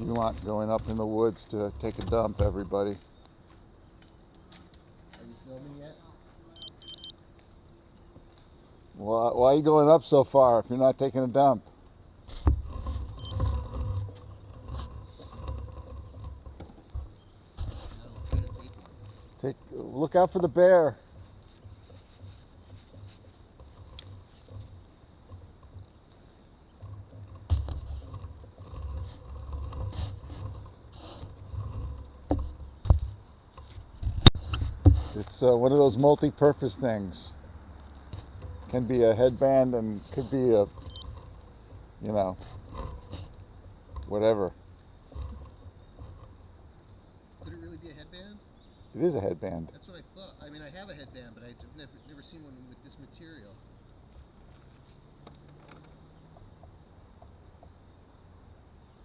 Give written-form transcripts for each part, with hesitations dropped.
Ulant going up in the woods to take a dump, everybody. Are you filming yet? Well, why are you going up so far if you're not taking a dump? Look out for the bear. It's one of those multi-purpose things. Can be a headband and could be a, you know, whatever. Could it really be a headband? It is a headband. That's what I thought. I mean, I have a headband, but I've never seen one with this material.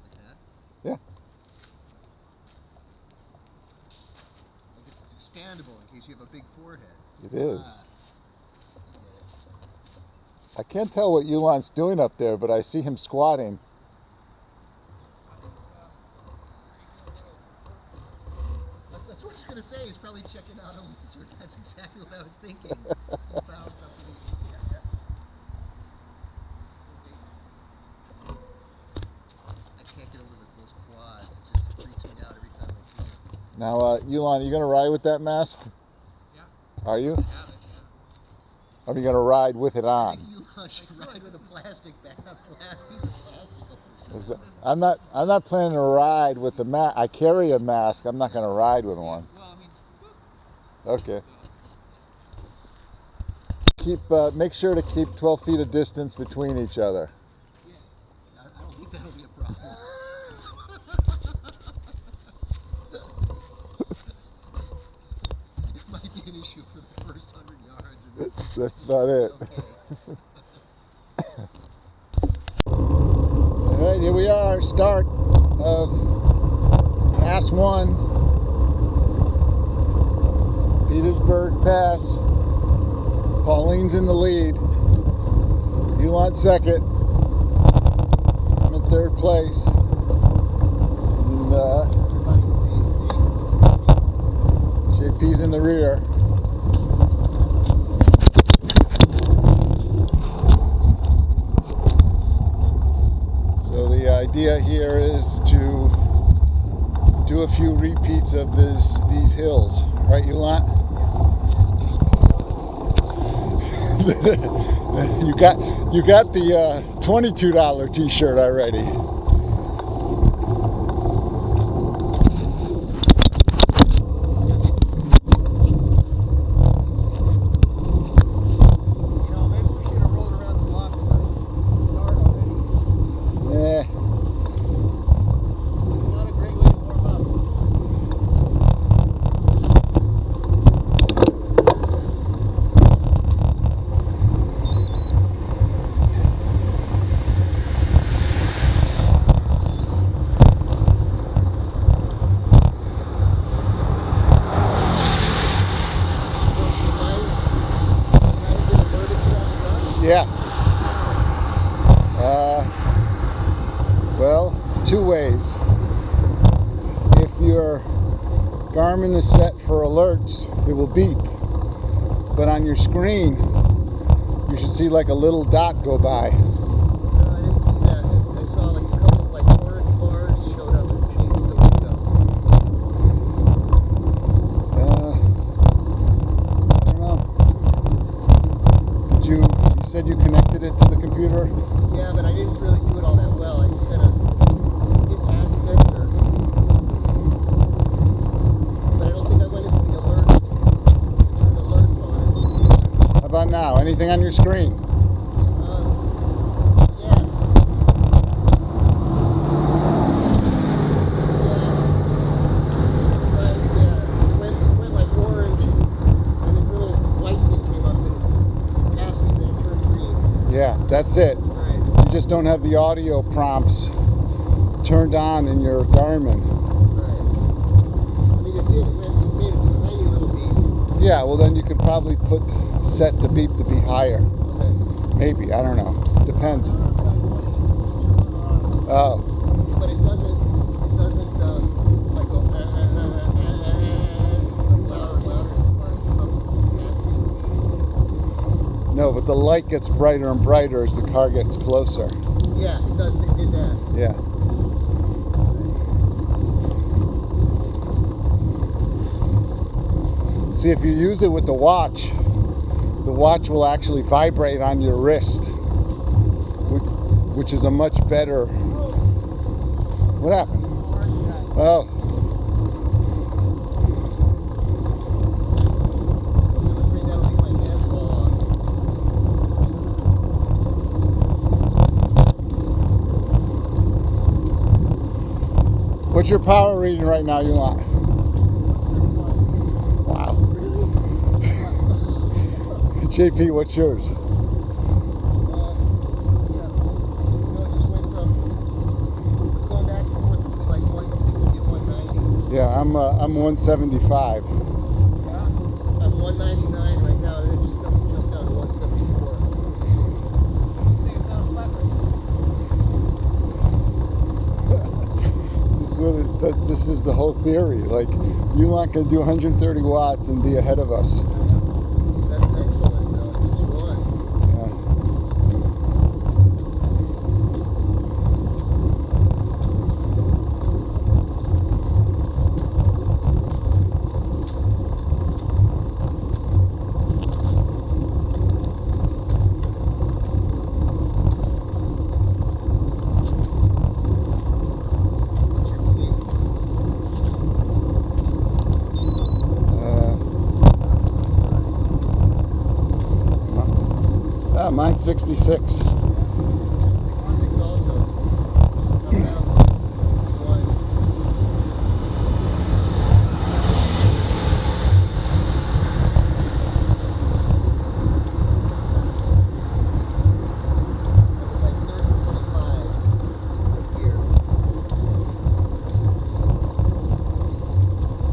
Like that? Yeah. I guess it's expandable in case you have a big forehead. It is. Ah. I can't tell what Ulant's doing up there, but I see him squatting. That's what I was going to say. He's probably checking out a lizard. That's exactly what I was thinking. Found something. I can't get over those quads. It just freaks me out every time I see it. Now, Ulant, are you going to ride with that mask? Yeah. Are you? Yeah. Or are you going to ride with it on? I think Ulant should ride with a plastic bag, piece of plastic. I'm not planning to ride with the mask. I carry a mask. I'm not going to ride with one. Well, I mean, okay. Make sure to keep 12 feet of distance between each other. Yeah. I don't think that'll be a problem. It might be an issue for the first 100 yards. That's about it. Okay. All right, here we are, start of Pass 1, Petersburg Pass. Pauline's in the lead. Ulant second. I'm in third place. And JP's in the rear. The idea here is to do a few repeats of these hills, right, Ulant? you got the $22 T-shirt already. Yeah. Well, two ways. If your Garmin is set for alerts, it will beep. But on your screen, you should see like a little dot go by. No, I didn't see that. I saw like a couple of like orange bars showed up and changed the window. I don't know. You said you connected it to the computer? Yeah, but I didn't really do it all that well. I just kind of hit add sensor. But I don't think I went into the alerts. Turned alerts on it. How about now? Anything on your screen? Yes. It went like orange, and this little white thing came up and passed me, then it turned green. Yeah, that's it. Right. You just don't have the audio prompts turned on in your Garmin. Right. I mean, it did. It made a tiny little beep. Yeah, well then you could probably set the beep to be higher. Okay. Maybe, I don't know. Depends. Oh. But it doesn't No, but the light gets brighter and brighter as the car gets closer. Yeah, it does. They did that. Yeah. See, if you use it with the watch will actually vibrate on your wrist, which is a much better... What happened? Oh. What's your power reading right now, you want? Wow. JP, what's yours? It just went from, it's going back and forth between like 160 and 190. Yeah, I'm 175. Yeah. I'm 199 right now, and it just jumped down to 174. This is the whole theory. Like, Elon can do 130 watts and be ahead of us. That's excellent, though. That's what you want. Mine's 66. 66 also. Around 61. It's like 30-25 here.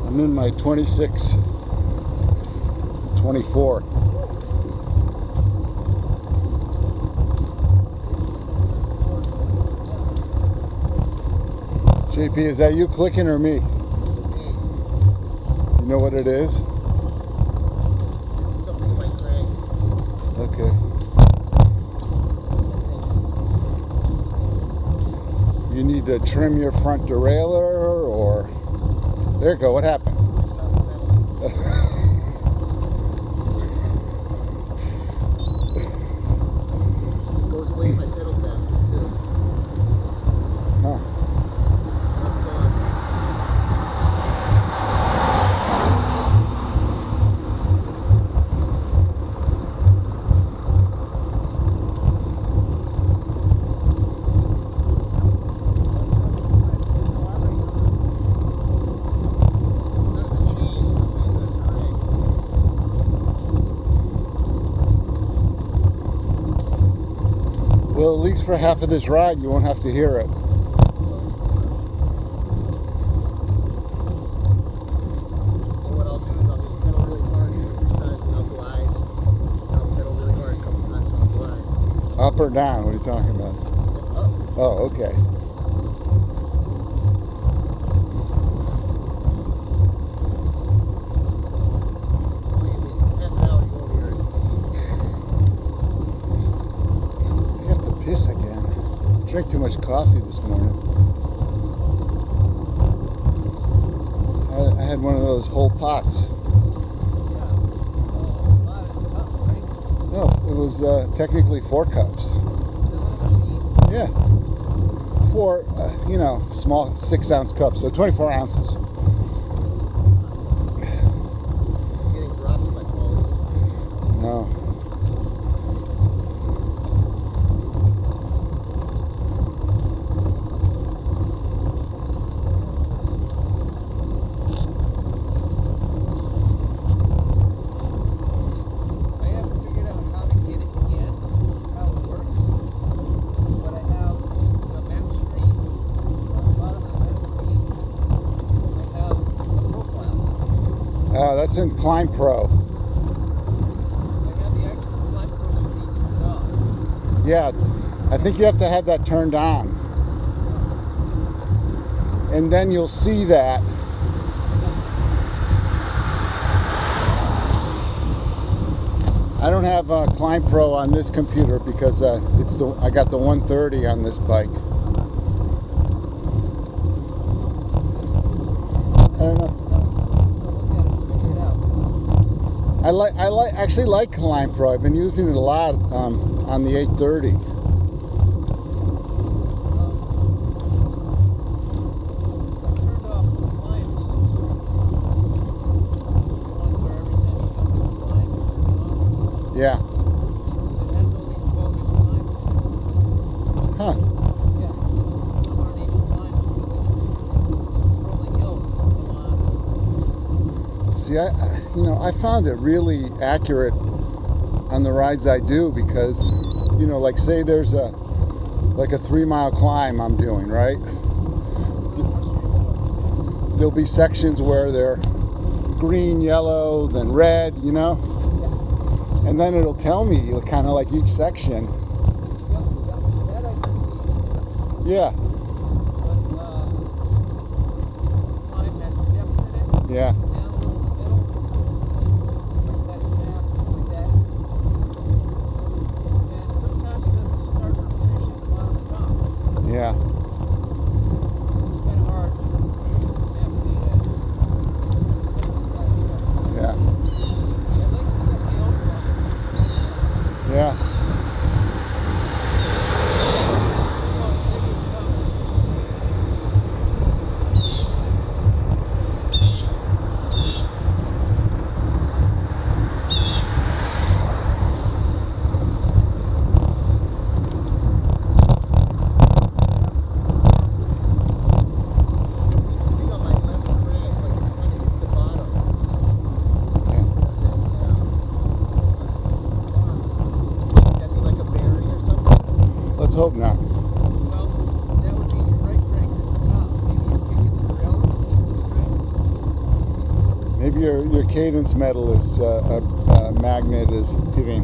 I'm in my 26, 24. JP, is that you clicking or me? You know what it is? Something in my crank. Okay. You need to trim your front derailleur, or... There you go, what happened? Goes away my pedal faster too. Huh. Well, at least for half of this ride, you won't have to hear it. So what I'll do is I'll just pedal really hard 2 or 3 times and I'll glide. I'll pedal really hard a couple times and I'll glide. Up or down? What are you talking about? Up. Oh, okay. Believe me, half an hour you won't hear it. I have to piss again. Drank too much coffee this morning. I had one of those whole pots. No, it was technically 4 cups. Yeah. 4, small 6-ounce cups, so 24 ounces. Getting dropped by quality. No. I haven't figured out how to get it yet, how it works. But I have the map screen, on the bottom of the map screen, I have a profile. That's in Climb Pro. I got the actual Climb Pro screen turned off. Yeah, I think you have to have that turned on. And then you'll see that. I don't have Climb Pro on this computer because I got the 130 on this bike. I don't know. I actually like Climb Pro. I've been using it a lot on the 830. Yeah. Huh. See, I found it really accurate on the rides I do because, like say there's a 3-mile climb I'm doing, right? There'll be sections where they're green, yellow, then red, and then it'll tell me kind of like each section. Yeah. Yeah. Yeah. Yeah. Yeah. Let's hope not. Well, that would be your right crank at the top. Maybe you're kicking the derailleur, right? Maybe your cadence medal is magnet is giving.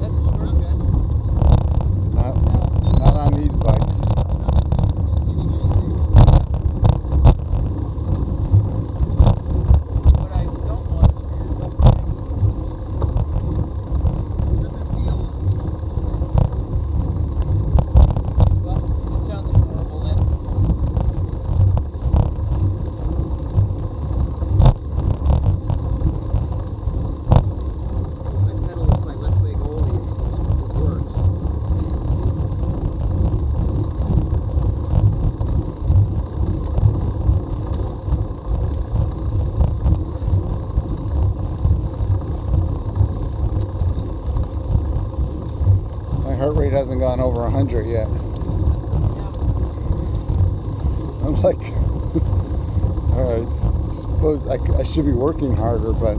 That's a shortcut. Not on these bikes. What I don't want is for your left crank. Well, it sounds horrible then. I pedal with my left leg only, it works. My heart rate hasn't gone over 100 yet. I'm like, all right, I suppose I should be working harder, but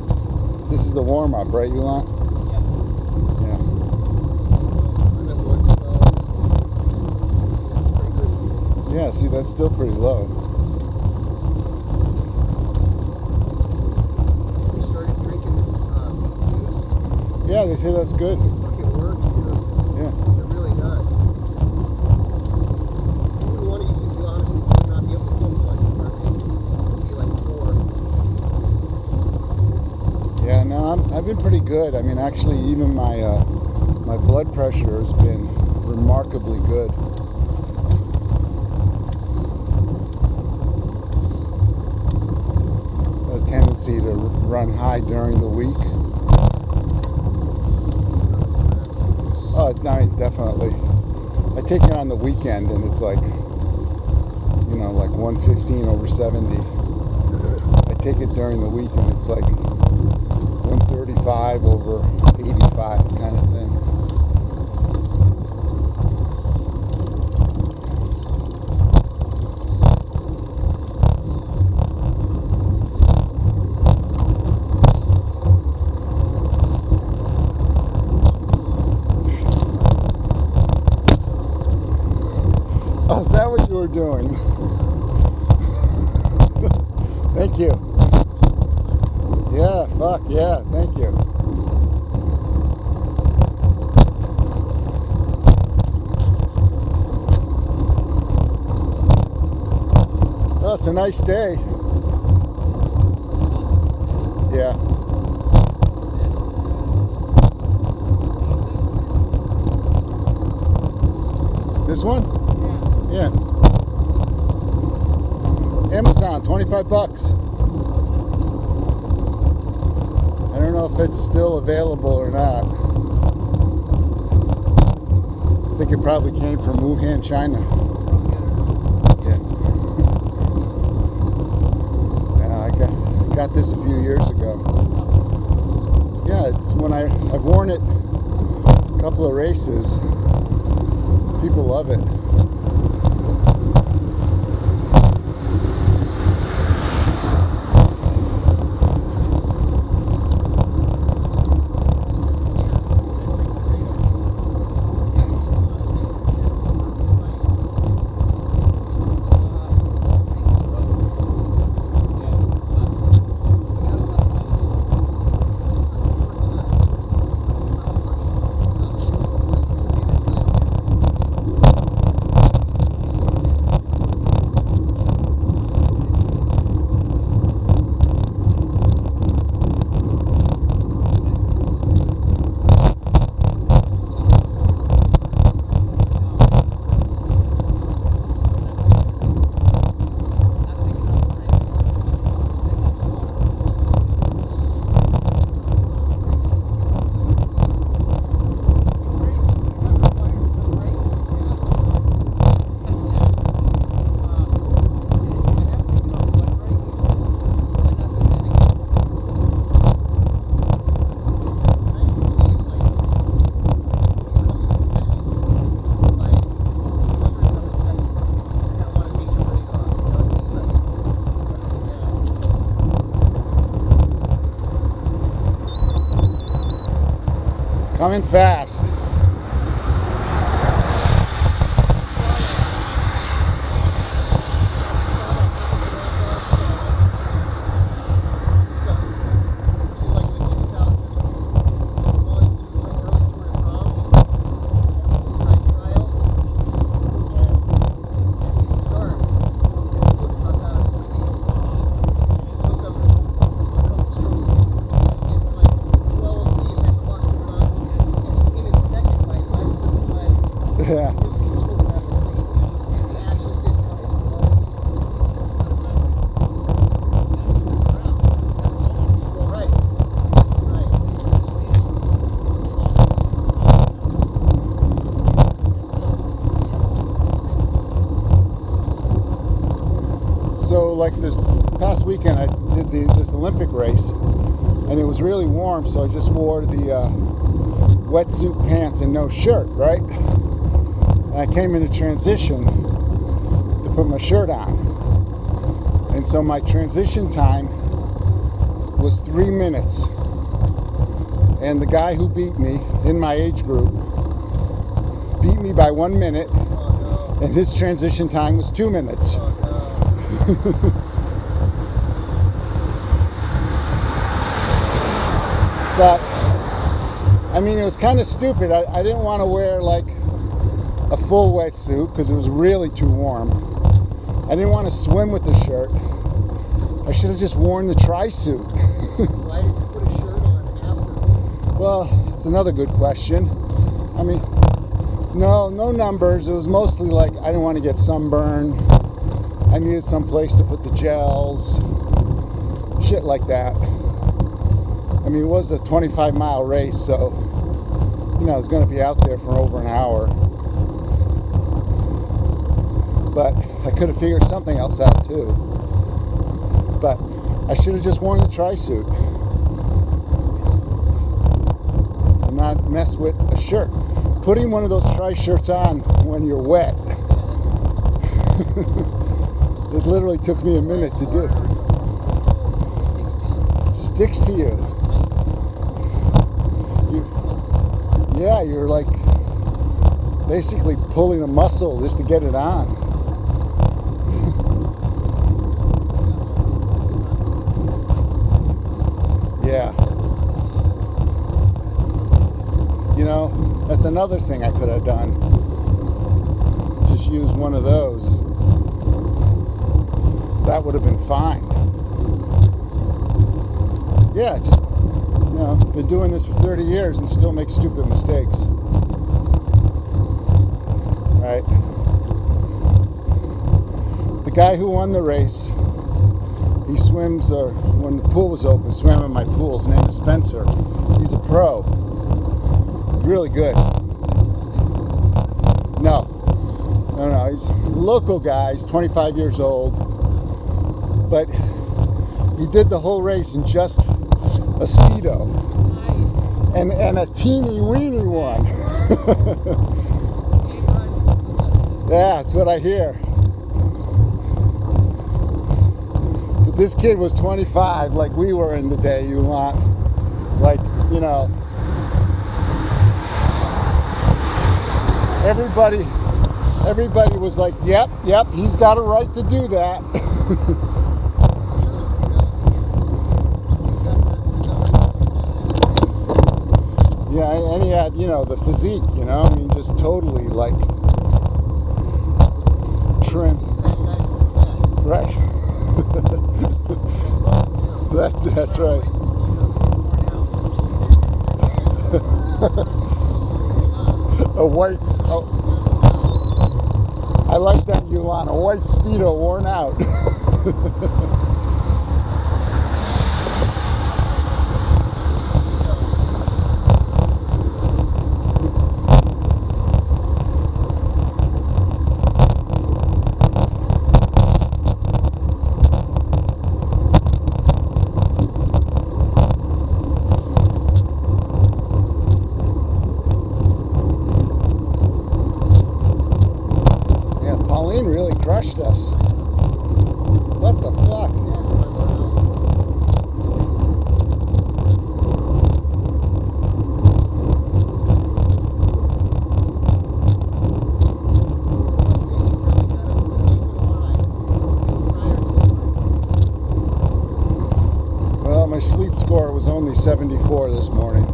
this is the warm-up, right, Yulant? Yeah. I'm at 112. Yeah, see, that's still pretty low. We started drinking this juice. Yeah, they say that's good. It fucking works, dude. Yeah. It really does. You wouldn't want to use it, you honestly would not be able to pull like it would be like 4. Yeah, no, I've been pretty good. I mean, actually, even my blood pressure has been remarkably good. A tendency to run high during the week. Oh, I mean, definitely. I take it on the weekend, and it's like, like 115 over 70. I take it during the week, and it's like 135 over 85 kind of thing. Oh, is that what you were doing? Thank you. Yeah, fuck yeah, thank you. Well, it's a nice day. Yeah. This one? Yeah. Yeah. Amazon, 25 bucks. I don't know if it's still available or not. I think it probably came from Wuhan, China. Yeah. Yeah, I got this a few years ago. Yeah, it's when I've worn it a couple of races. People love it. Coming fast. Yeah. So like this past weekend I did this Olympic race and it was really warm, so I just wore the wetsuit pants and no shirt, right? And I came into transition to put my shirt on. And so my transition time was 3 minutes. And the guy who beat me in my age group beat me by 1 minute. Oh, no. And his transition time was 2 minutes. Oh, no. But I mean, it was kind of stupid. I didn't want to wear like a full wetsuit because it was really too warm. I didn't want to swim with the shirt. I should have just worn the tri-suit. Why did you put a shirt on after? Well, it's another good question. I mean, no numbers. It was mostly like I didn't want to get sunburned. I needed some place to put the gels. Shit like that. I mean, it was a 25-mile race, so, you know, I was going to be out there for over an hour. But I could have figured something else out, too. But I should have just worn the tri-suit and not mess with a shirt. Putting one of those tri-shirts on when you're wet, it literally took me a minute to do. Sticks to you. Yeah, you're like basically pulling a muscle just to get it on. Yeah. You know, that's another thing I could have done. Just use one of those. That would have been fine. Yeah, just, been doing this for 30 years and still make stupid mistakes. Right? The guy who won the race, he swims, or when the pool was open, swam in my pool. His name is Spencer. He's a pro. He's really good. No, he's a local guy. He's 25 years old. But he did the whole race in just a Speedo. And a teeny weeny one. Yeah, that's what I hear. But this kid was 25, like we were in the day you want. Like, everybody was like, yep, he's got a right to do that. Yeah, and he had, the physique, just totally like trim. Right. That's right. A white, I like that, Yulan, a white Speedo worn out. Really crushed us. What the fuck? Well, my sleep score was only 74 this morning.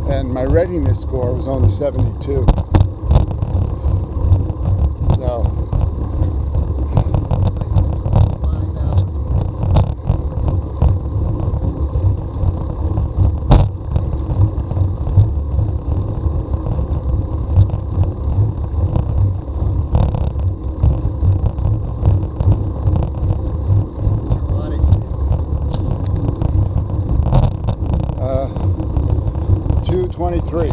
And my readiness score was only 72. So 2:23.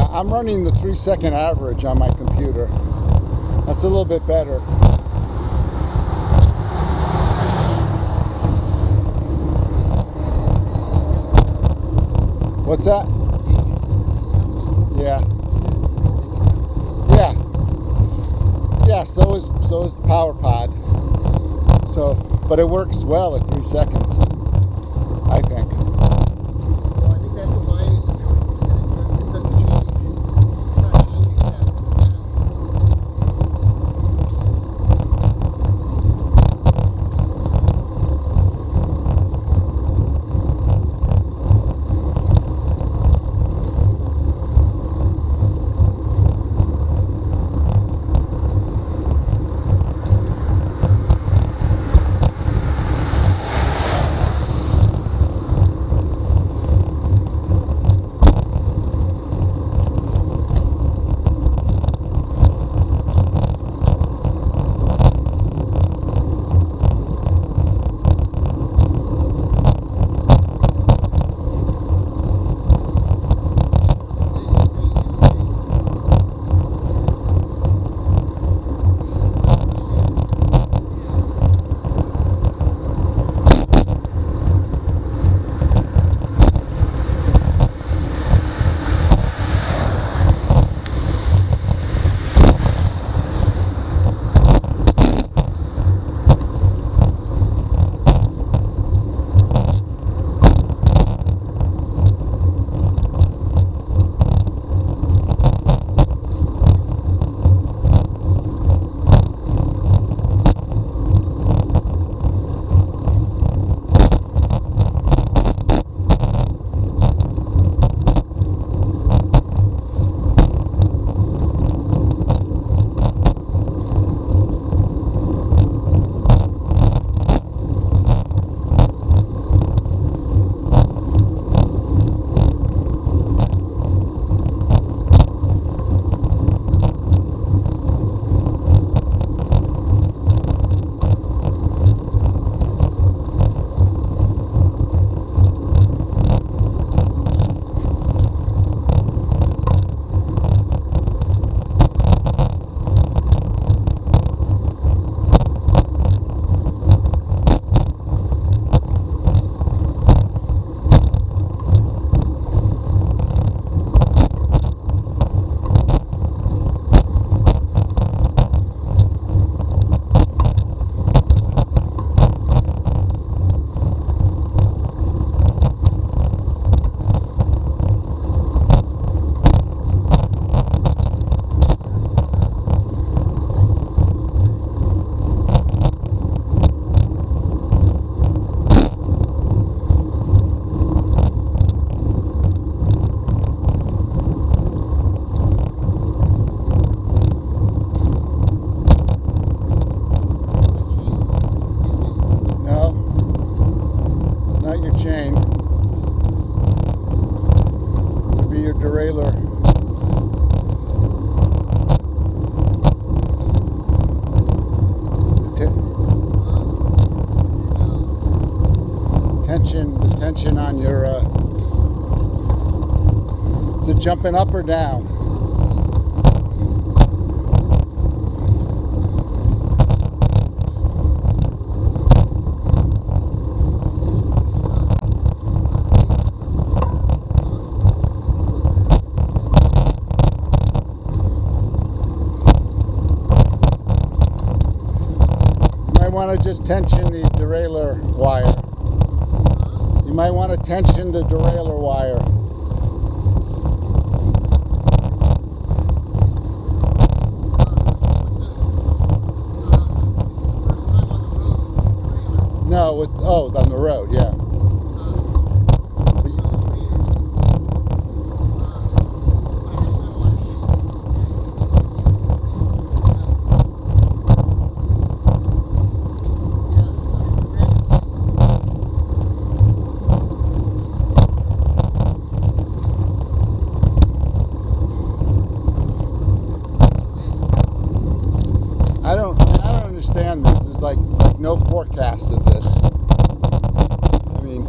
I'm running the 3-second average on my computer. That's a little bit better. What's that? Yeah. So is the power pod. But it works well at 3 seconds, I think. Well, I think that's what mine is doing. It doesn't change. It's not changing that. tension on your, is it jumping up or down? Want to just tension the derailleur wire. You might want to tension the derailleur wire. No, on the road, yeah. I don't understand this. There's like no forecast of this. I mean,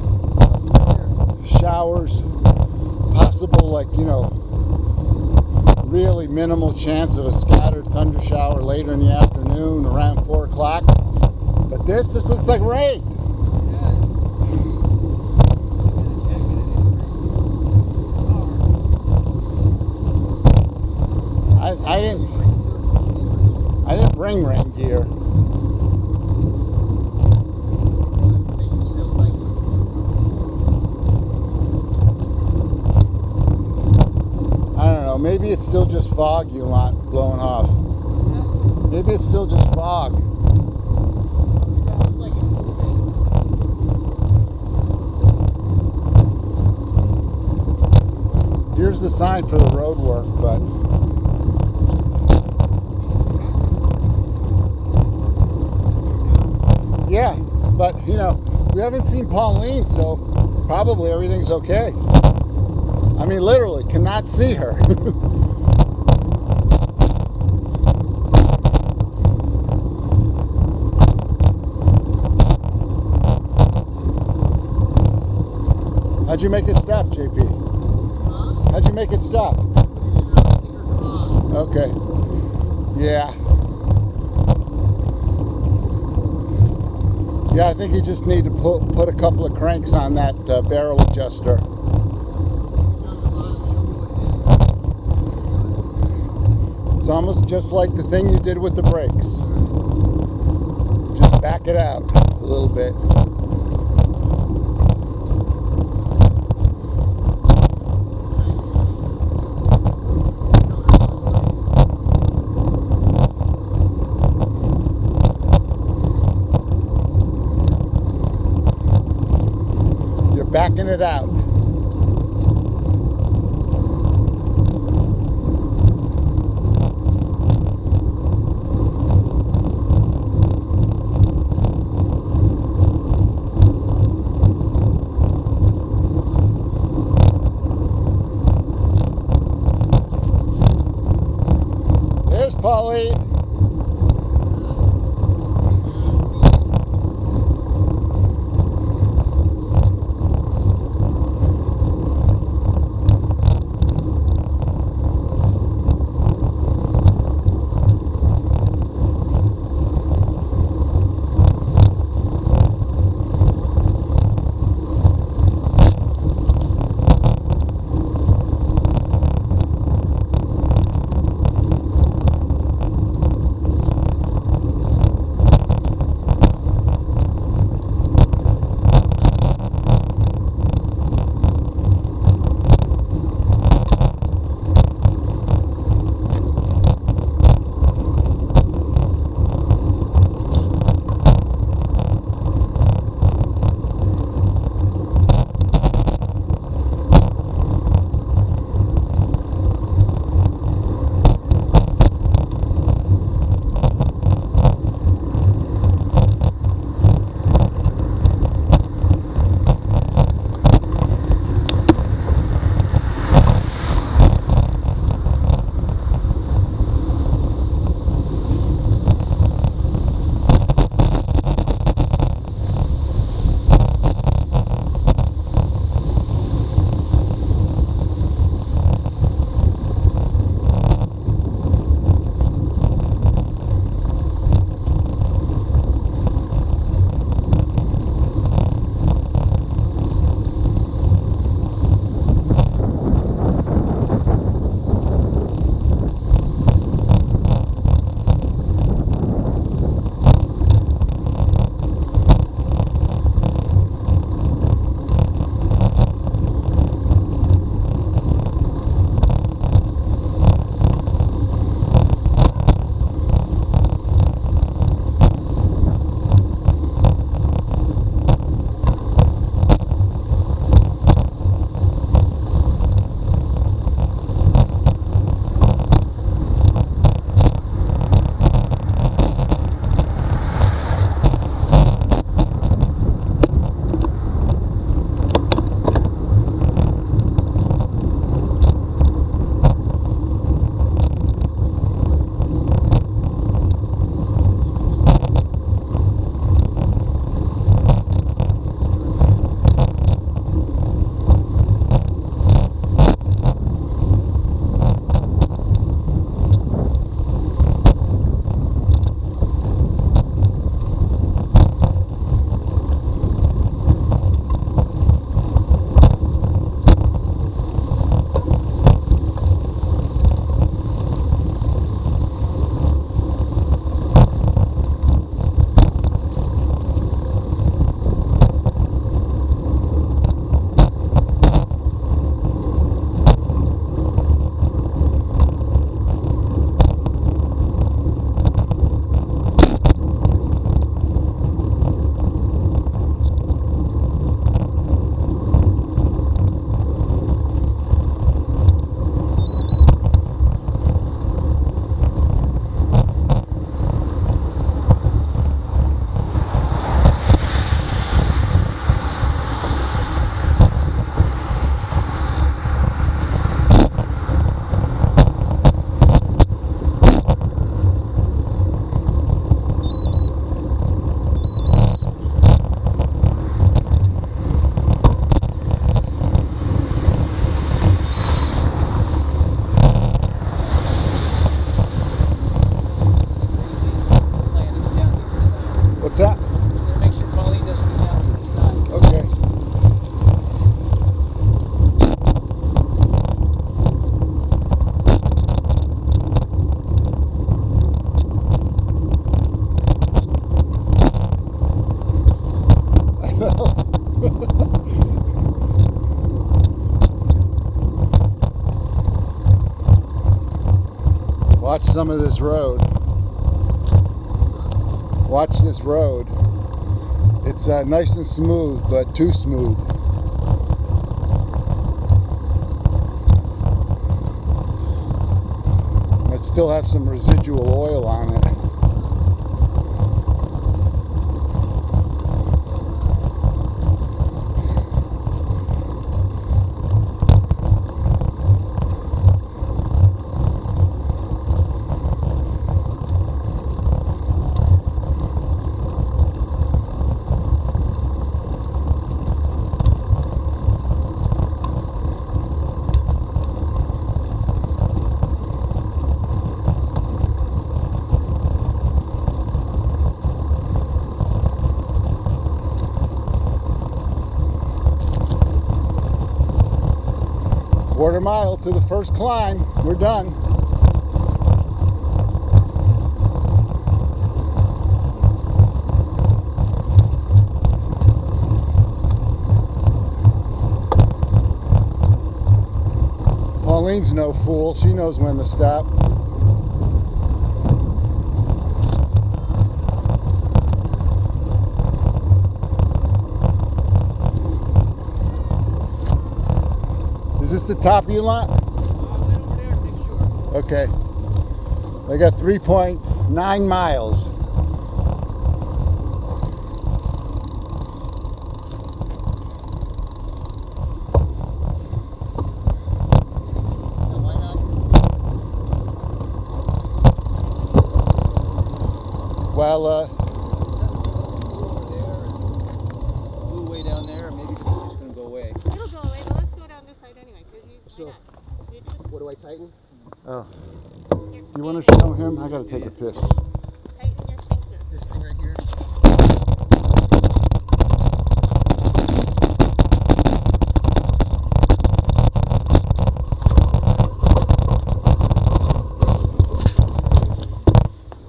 showers, possible, like, you know, really minimal chance of a scattered thunder shower later in the afternoon around 4 o'clock. But this looks like rain. I didn't bring rain gear. I don't know, maybe it's still just fog you want blowing off. Maybe it's still just fog. Here's the sign for the road work, but yeah, but you know, we haven't seen Pauline, so probably everything's okay. I mean, literally, cannot see her. How'd you make it stop, JP? How'd you make it stop? Okay. Yeah. Yeah, I think you just need to put a couple of cranks on that barrel adjuster. It's almost just like the thing you did with the brakes. Just back it out a little bit. Backing it out. There's Pauline. What's that? Gotta make sure Pauline doesn't get down to the side. Okay. I know. Watch some of this road. Watch this road. It's nice and smooth, but too smooth. Might still have some residual oil on it. Quarter mile to the first climb. We're done. Pauline's no fool. She knows when to stop. Is this the top you want? Went over there to make sure. Okay. I got 3.9 miles. Yeah, why not? Well, Over there and blue way down there, or maybe it's just gonna go away. It'll go away, but let's go down this side anyway, because So- why not? You just What do I tighten? oh, your, you want to show him? I gotta take a piss. tighten your sphincter. This thing right here?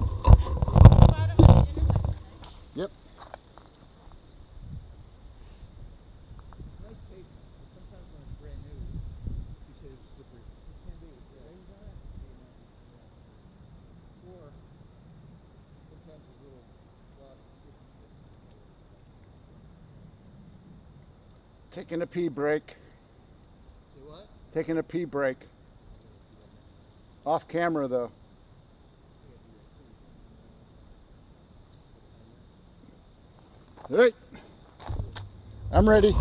Bottom of the intersection, right? Yep. Nice pavement. Sometimes when it's brand new, you say it's slippery. It can be. Rains on it? Or sometimes a little rock. Taking a pee break. Say what? Taking a pee break. Off camera though. All right. I'm ready. Who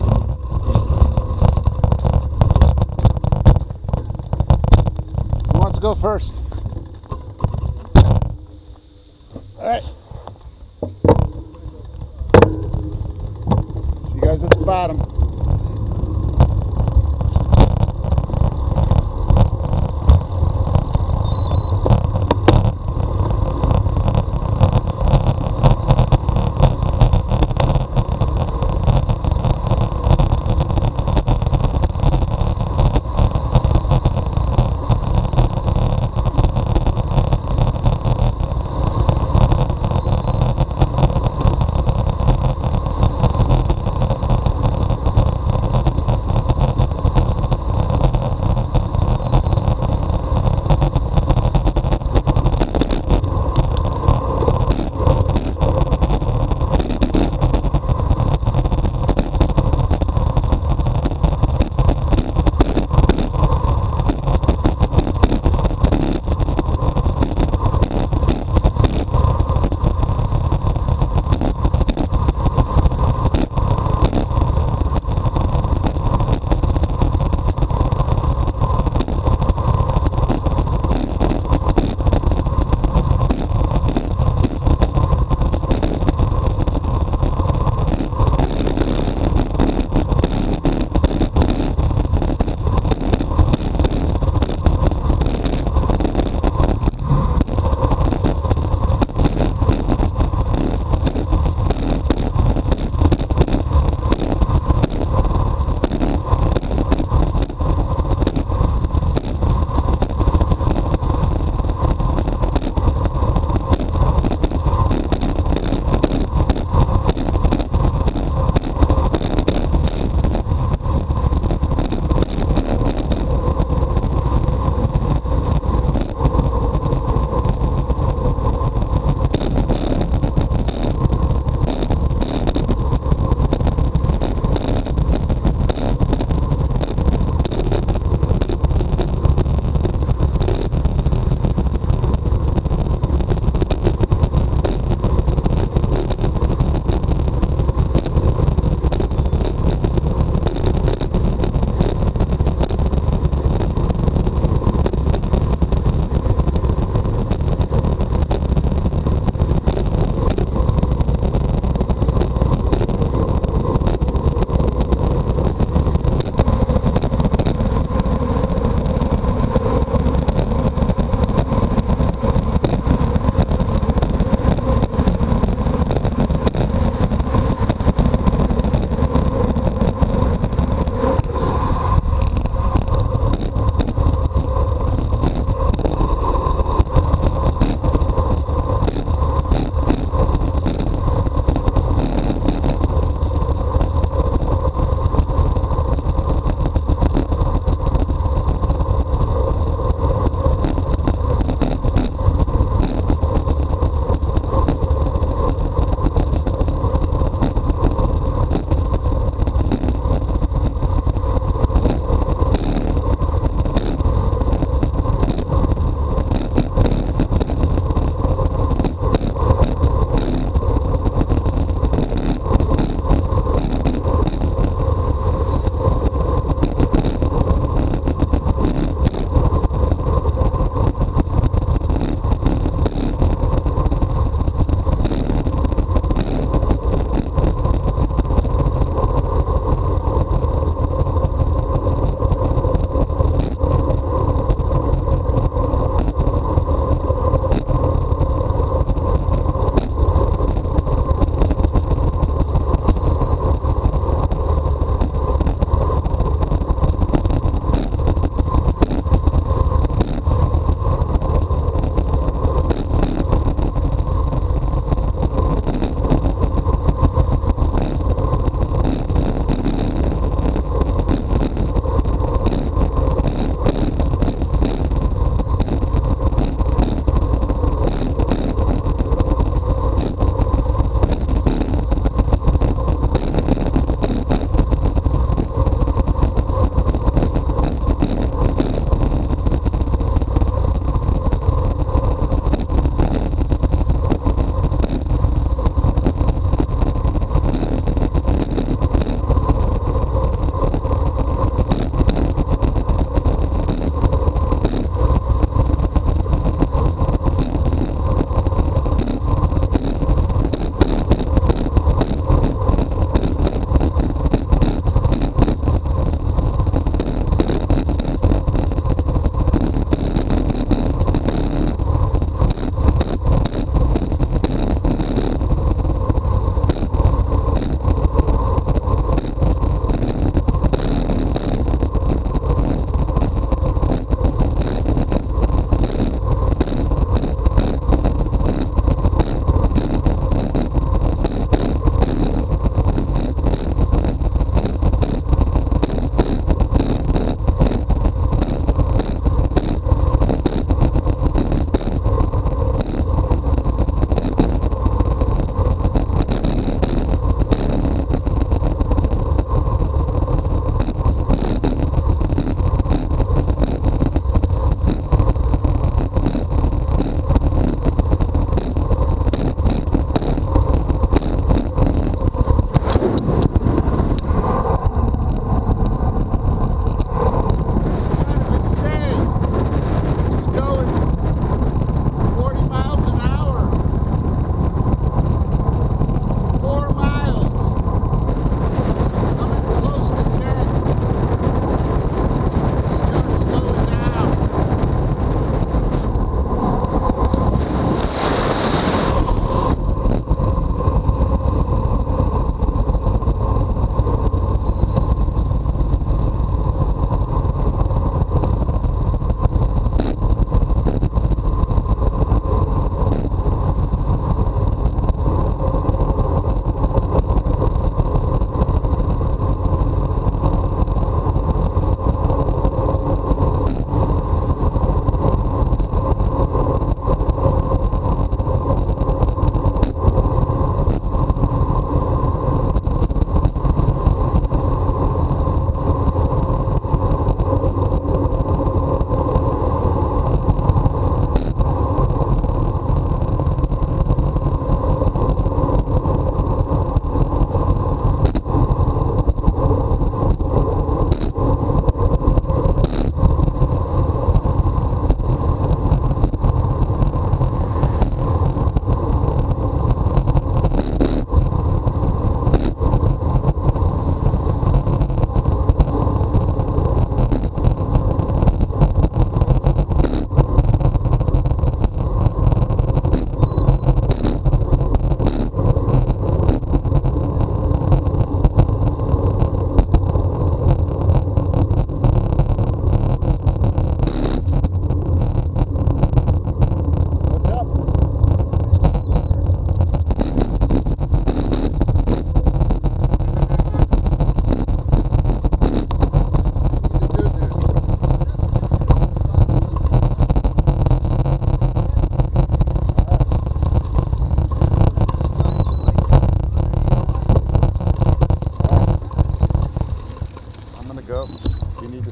wants to go first? All right. See you guys at the bottom.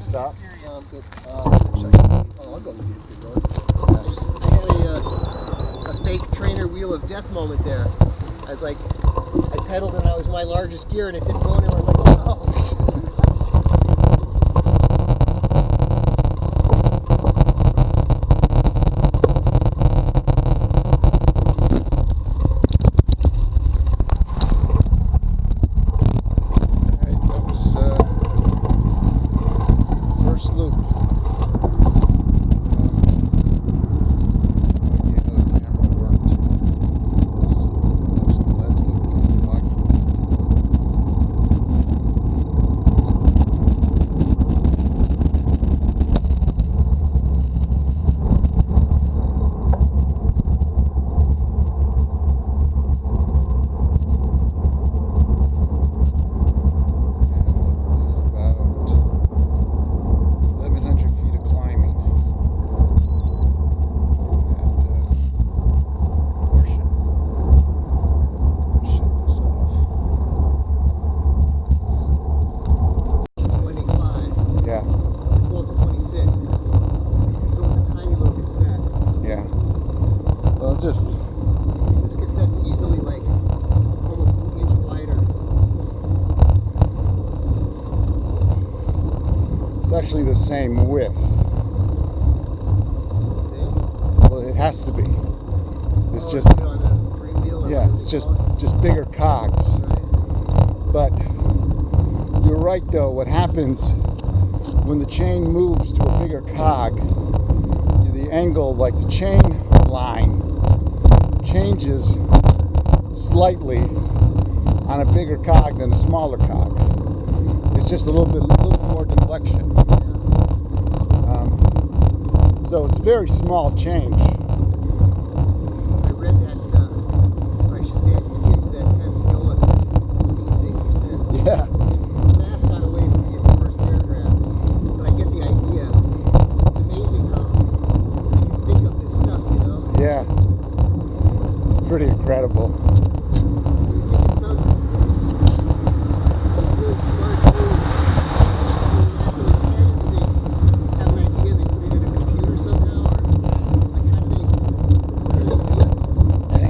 stop? No, I'm good. I'll go with you if you're going. I had a fake trainer wheel of death moment there. I was like, I pedaled and I was in my largest gear and it didn't go anywhere. I'm like, oh no. Just this cassette's easily like almost an inch wider. it's actually the same width. Well, it has to be. It's just yeah, it's just bigger cogs. But you're right though. What happens when the chain moves to a bigger cog? The angle, like the chain line, changes slightly on a bigger cog than a smaller cog. It's just a little bit more deflection. So it's a very small change. I read that, or I should say I skimmed that Pamphiola thing you said. Yeah. The math got away from me in the first paragraph, but I get the idea. It's amazing how I can think of this stuff, you know? Yeah. It's pretty incredible.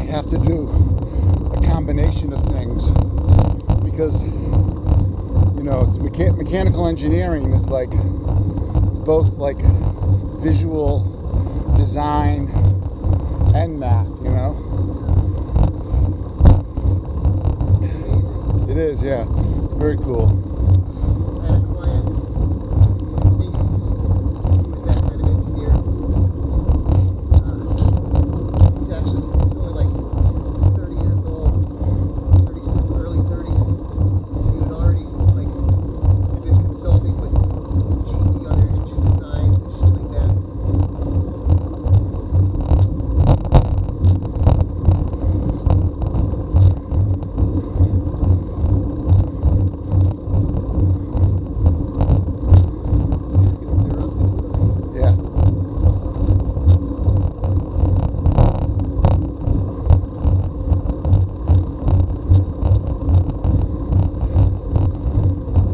Have to do a combination of things because you know it's mechanical engineering is like it's both like visual design and math, you know. It is, yeah. It's very cool. I had a client, I think he was that kind of engineer. He's actually only like 30 years old, 36, early 30s, and he had already like had been consulting with GE on their engine designs and shit like that.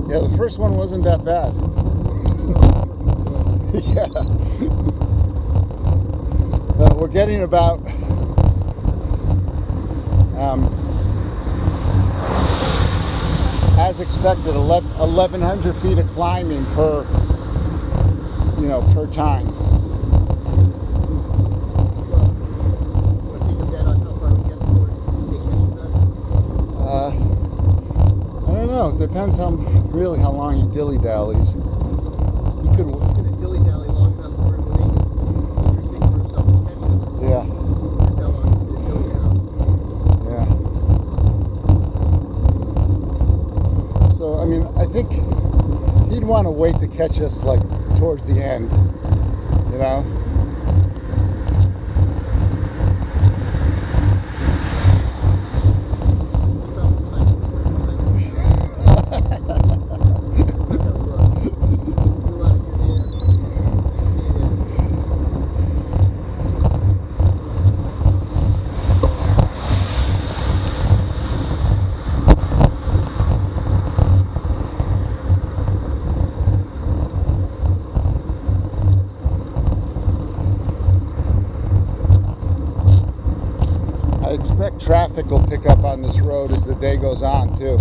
Yeah, the first one wasn't that bad. Yeah. We're getting about as expected 1,100 feet of climbing per time. I don't know. It depends really how long he dilly-dallies. He could dilly-dally long enough for him to make it interesting for himself to catch us. Yeah. That's how long he's going to dilly-dally. Yeah. So I mean, I think he'd want to wait to catch us like towards the end, you know. expect traffic will pick up on this road as the day goes on too.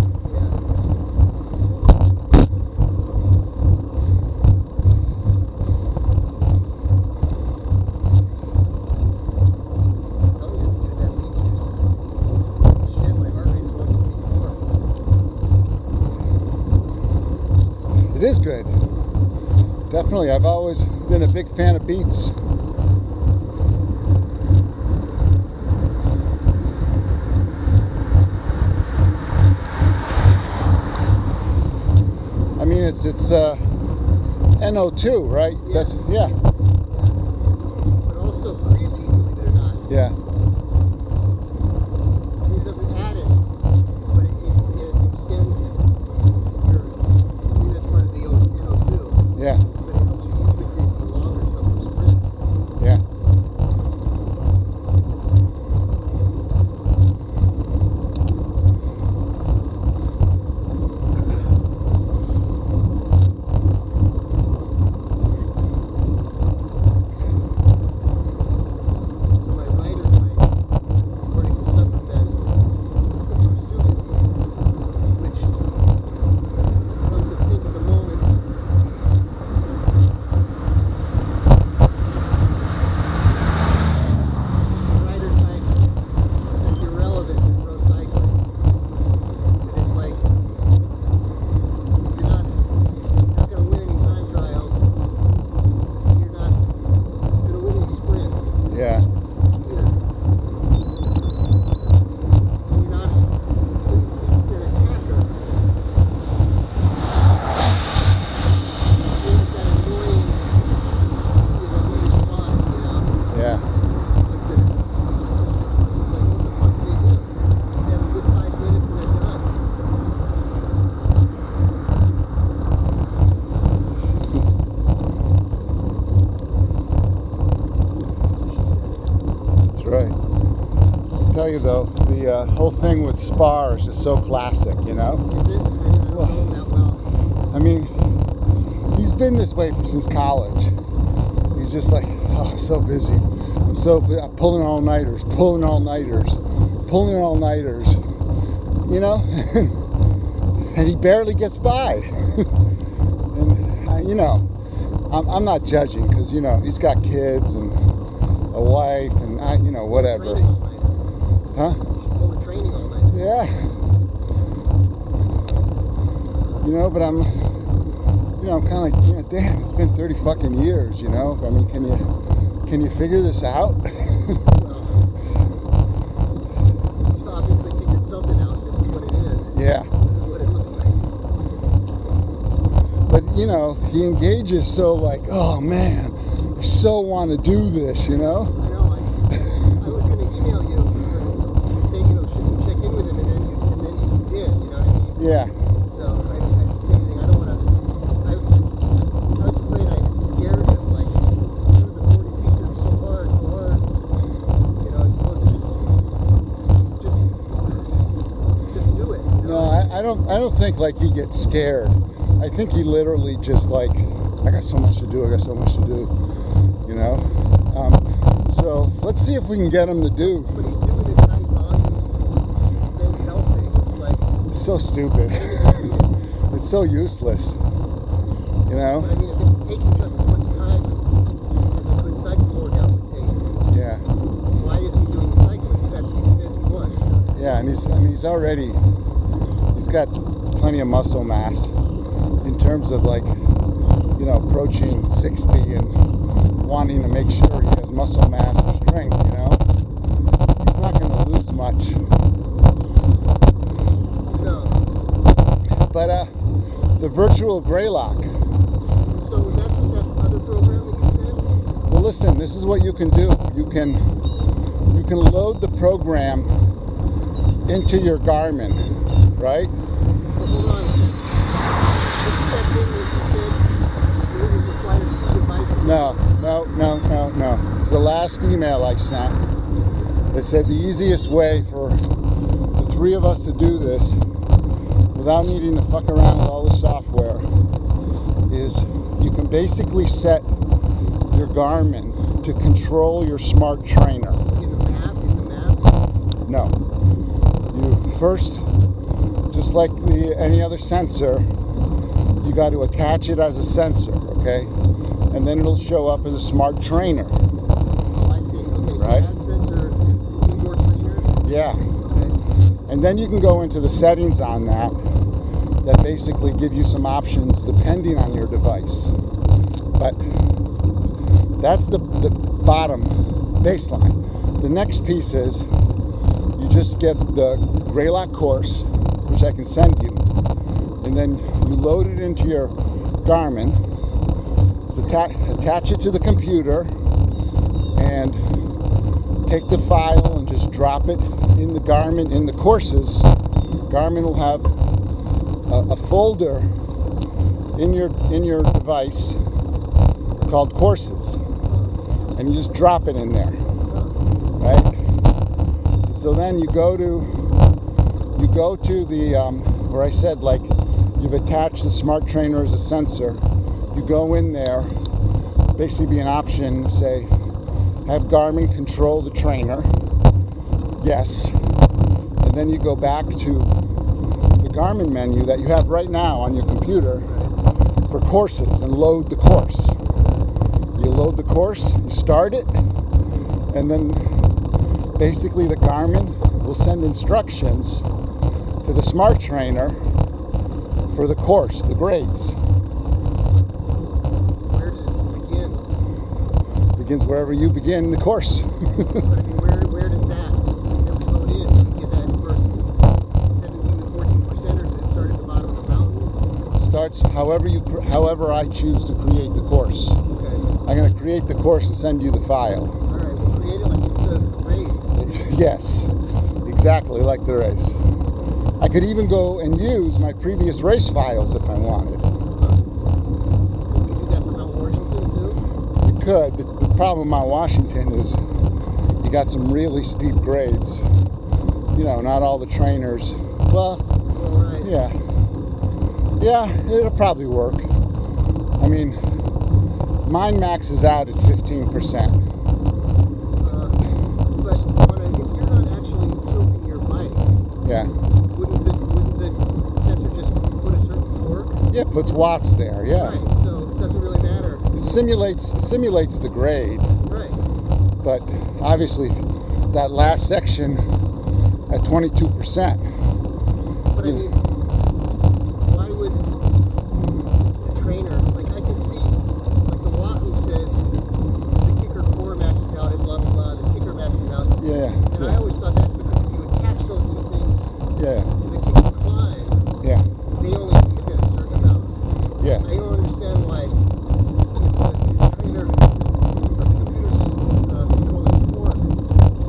It is good. Definitely. I've always been a big fan of beets. I mean, it's NO2, right? Yeah. That's yeah. But also creatine, believe it or not. Yeah. I mean, it doesn't add it, but it extends your, I mean, that's part of the NO2. Yeah. But it helps you use the creatine longer, so for sprints. Yeah. So my rider type, according to Supplements, is the pursuitist, which, come to think at the moment, rider type that's irrelevant in pro cycling. And it's like, you're not going to win any time trials, you're not going to win any sprints Yeah. either. And you're not, you're an attacker. You're like that annoying, spot, Yeah. Like the, it's like, what the fuck do they do? They have a good 5 minutes and they're done. That's right. I'll tell you though, the whole thing with Spar is just so classic, you know? Is it? I don't know him that well. I mean, he's been this way since college. He's just like, oh, I'm so busy. I'm pulling all-nighters, pulling all-nighters, pulling all-nighters, you know? And he barely gets by. And, you know, I'm not judging because, you know, he's got kids and a wife and, you know, whatever. Training all night. Huh? Well, we're training all night. Yeah. You know, but I'm kind of like, yeah, damn, it's been 30 fucking years, you know? I mean, can you figure this out? Well, he's obviously figured something out. This is what it is. Yeah. This is what it looks like. But, you know, he engages so like, oh man, I so want to do this, you know? I know. I was going to email you and say, you know, should we check in with him? And then you did. You know what I mean? Yeah. So I didn't say anything. I don't want to. I was afraid I had scared him. Like, dude, the 40 feet is so hard, so hard. You know, as opposed to just do it. You know? No, I don't think like he gets scared. I think he literally just like, I got so much to do, you know? So let's see if we can get him to do. But he's doing this night volume then health thing. It's like, It's so stupid. It's so useless, you know? but I mean, if it's taking just as much time as a good cycling workout would take, Yeah. why isn't he doing the cycling? That's what he says he wants. Yeah, and he's already, he's got plenty of muscle mass in terms of like, you know, approaching 60 and wanting to make sure he has muscle mass and strength, you know? He's not going to lose much. No. But the virtual Greylock. So that's what that other program that you said? Well, listen, this is what you can do. You can load the program into your Garmin, right? Well, hold on a second. This is that thing that you said it requires 2 devices. No. It's the last email I sent. It said the easiest way for the 3 of us to do this without needing to fuck around with all the software is you can basically set your Garmin to control your smart trainer. In the map? No. You first, just like any other sensor, you got to attach it as a sensor, okay? And then it'll show up as a smart trainer. Oh, I see. Okay, so Right. that sensor is indoor trainers? Yeah. Okay. And then you can go into the settings on that basically give you some options depending on your device. But that's the bottom baseline. The next piece is you just get the Greylock course, which I can send you, and then you load it into your Garmin, attach it to the computer, and take the file and just drop it in the Garmin, in the courses. Garmin will have a folder in your device called courses, and you just drop it in there, right? So then you go to the where I said, like, you've attached the smart trainer as a sensor. You go in there, basically be an option, say have Garmin control the trainer, yes, and then you go back to the Garmin menu that you have right now on your computer for courses and load the course. You load the course, you start it, and then basically the Garmin will send instructions to the smart trainer for the course, the grades. Where does it begin? It begins wherever you begin the course. But I mean, where does that load in? Do you get that first 17 to 14%, or does it start at the bottom of the mountain? It starts however I choose to create the course. Okay. I'm going to create the course and send you the file. All right. Well, create it like it's the race. Yes, exactly like the race. I could even go and use my previous race files if I wanted. You could do that for Mount Washington too. You could. The problem with Mount Washington is you got some really steep grades. You know, not all the trainers. Well, All right. yeah, it'll probably work. I mean, mine maxes out at 15%. But if you're not actually tilting your bike, Yeah. wouldn't the sensor just put a certain torque? Yeah, it puts watts there. Yeah. Right. So it doesn't really matter. It simulates the grade, Right. but obviously that last section at 22%. But I mean, why would a trainer, like I can see, like the Wahoo says the kicker core maxes out at blah blah blah, the kicker maxes out. Yeah. And I always thought that's because if you attach those two things Yeah. to the kicker climb, Yeah. they only kick at a certain amount. Yeah. I don't understand why if the trainer or the computer's controlling torque,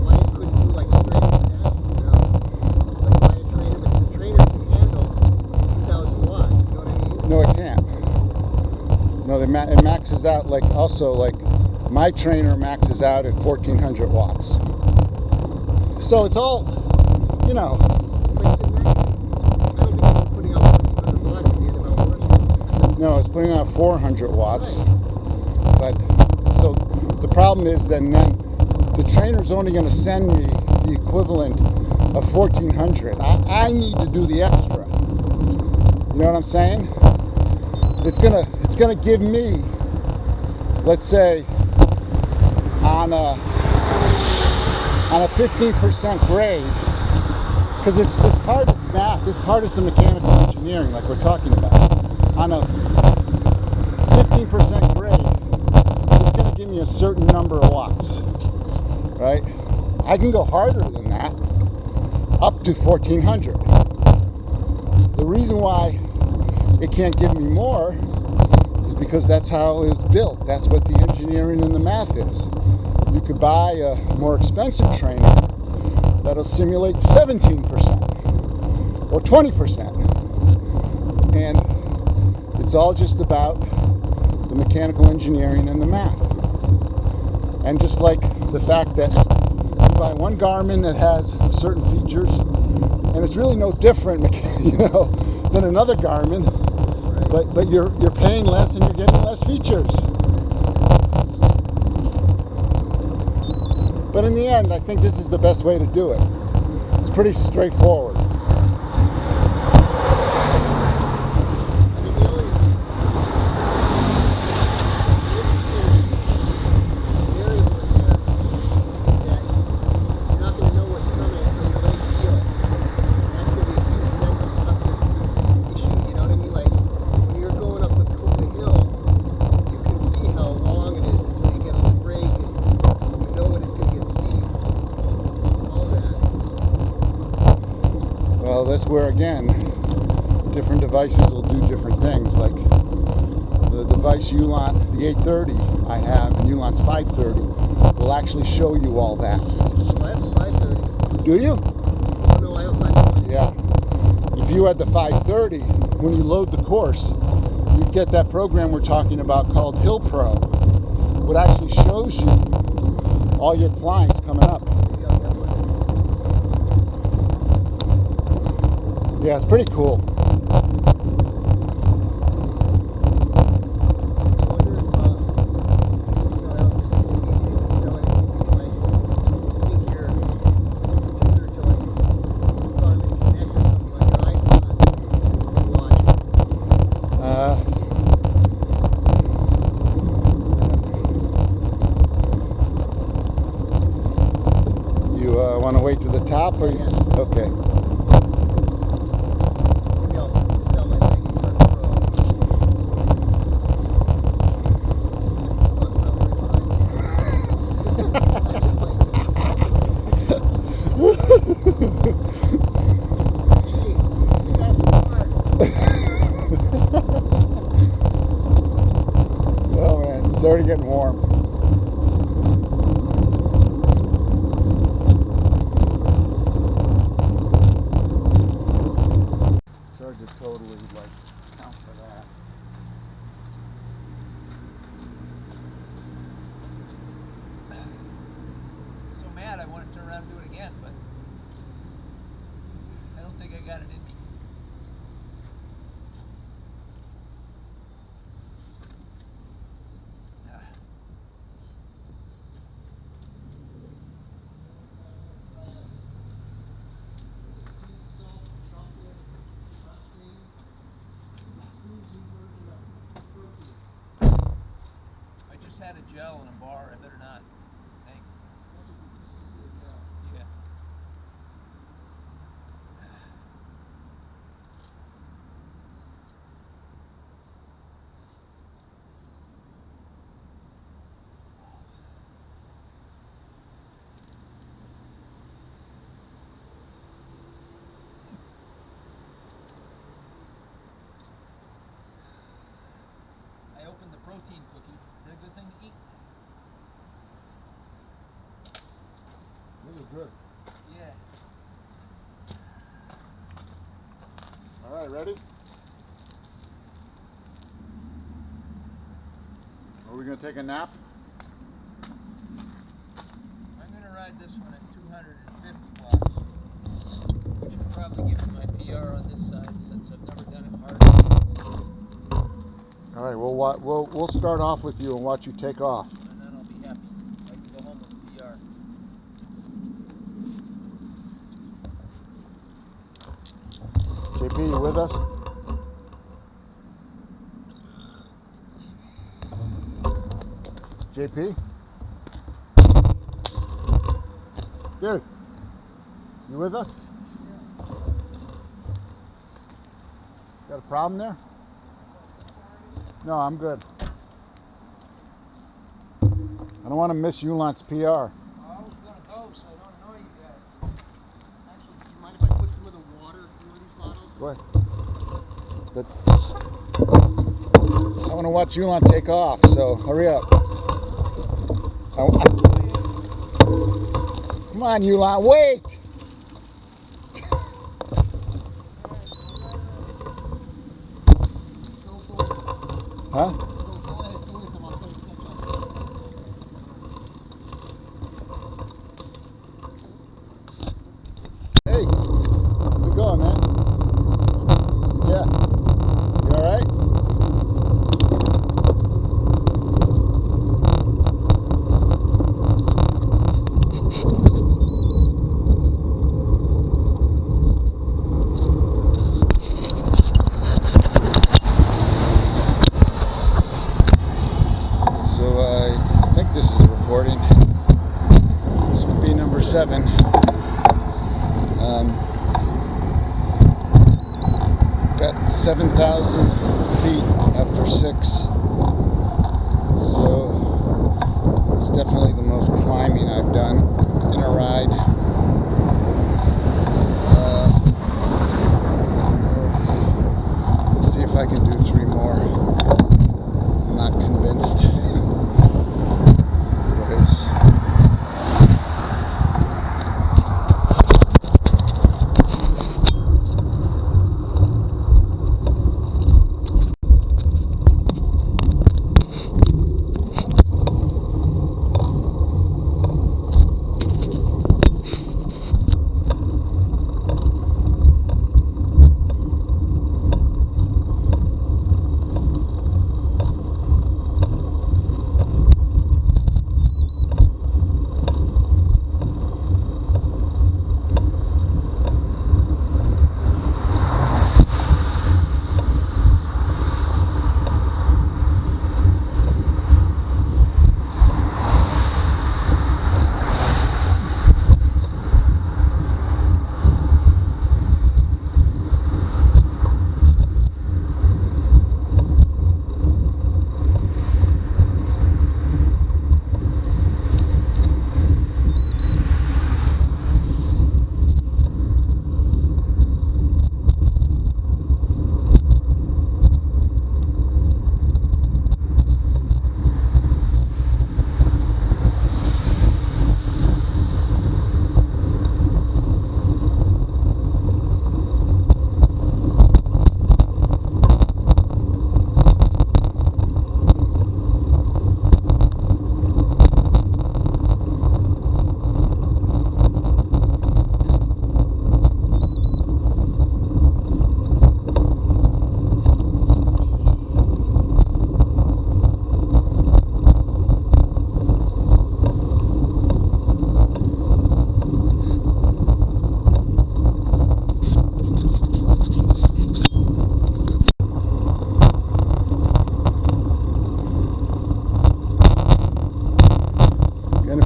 why it couldn't do like straight and down, you know? Like why a trainer, but the trainer can handle 2,000 watts, you know what I mean? No, it can't. No, it maxes out like my trainer maxes out at 1,400 watts. So it's all, you know. But in that, I don't think you're putting out 1,400 watts at the end of Mount Washington. No, it's putting out 400 watts. Right. But so the problem is then the trainer's only going to send me the equivalent of 1,400. I need to do the extra. You know what I'm saying? It's gonna give me, let's say, on a 15% grade, because this part is math. This part is the mechanical engineering, like we're talking about. On a 15% grade, it's going to give me a certain number of watts, right? I can go harder than that, up to 1,400. The reason why it can't give me more is because that's how it's built. That's what the engineering and the math is. You could buy a more expensive trainer that'll simulate 17% or 20%. And it's all just about the mechanical engineering and the math. And just like the fact that you buy one Garmin that has certain features, and it's really no different, you know, than another Garmin, but you're paying less and you're getting less features. But in the end, I think this is the best way to do it. It's pretty straightforward. I mean, the only area where that you're not going to know what's coming until your legs feel it. That's going to be a huge mental toughness issue. You know what I mean? Like when you're going up the hill, you can see how long it is until you get on the brake, and you know when it's going to get steep. All that. Well, that's where again, different devices will do different things. Like the device Ulant, the 830 I have, and Ulant's 530 will actually show you all that. Well, I have a 530. Do you? Oh, no, I have a 530. Yeah. If you had the 530, when you load the course, you get that program we're talking about called Hill Pro. What actually shows you all your climbs coming up. Maybe I'll get one. Yeah, it's pretty cool. I wonder if, I don't just think it's easy to sell anything. You can like sync your computer to like Garmin Connect or something on your iPhone and watch it. You want to wait to the top, or Yeah. okay? Maybe I'll just sell my thing and turn pro. I'm not really behind. Gee, you guys are smart. Oh man, it's already getting warm. It's hard to totally like count for that. So mad I want to turn around and do it again, but I don't think I got it in me. Ah. I just had a gel in a bar. I better not. Thanks. Yeah. I opened the protein cookie. Is that a good thing to eat? Really good. Yeah. All right, ready? Are we gonna take a nap? I'm going to ride this one at 250 watts, which will probably give me my PR on this side since I've never done it hard. All right, we'll start off with you and watch you take off. And then I'll be happy. I can go home with a PR. JP, you with us? JP? Dude, you with us? Got a problem there? No, I'm good. I don't want to miss Ulant's PR. I was going to go, so I don't annoy you guys. Actually, do you mind if I put some of the water through these bottles? Go ahead. But I want to watch Ulant take off, so hurry up. Come on, Ulant, wait! Huh? Go ahead, go with them. I'll try to catch up. Hey, how's it going, man? Yeah. You alright? 7. Got 7,000 feet after 6. So it's definitely the most climbing I've done in a ride. We'll see if I can do 3 more. I'm not convinced.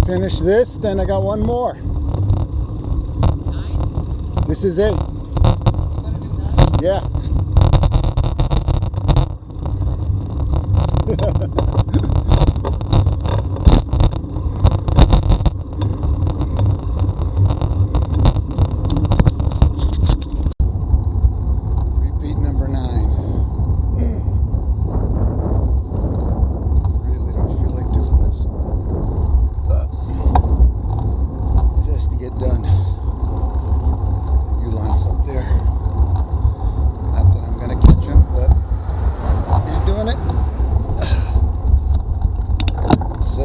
Finish this, then I got 1 more. 9? This is 8. You gonna do 9? Yeah. Repeat number 9. Really don't feel like doing this. Just to get done. Ulan's up there. Not that I'm gonna catch him, but he's doing it. So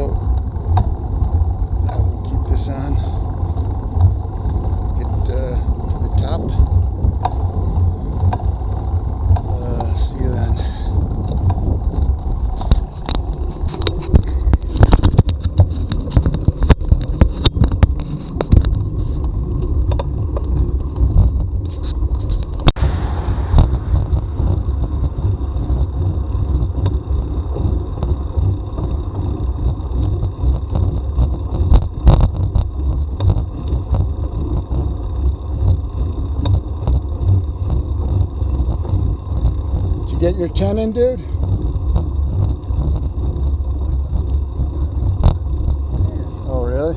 I will keep this on. Get to the top. See you then. Get your 10 in, dude? Oh, really?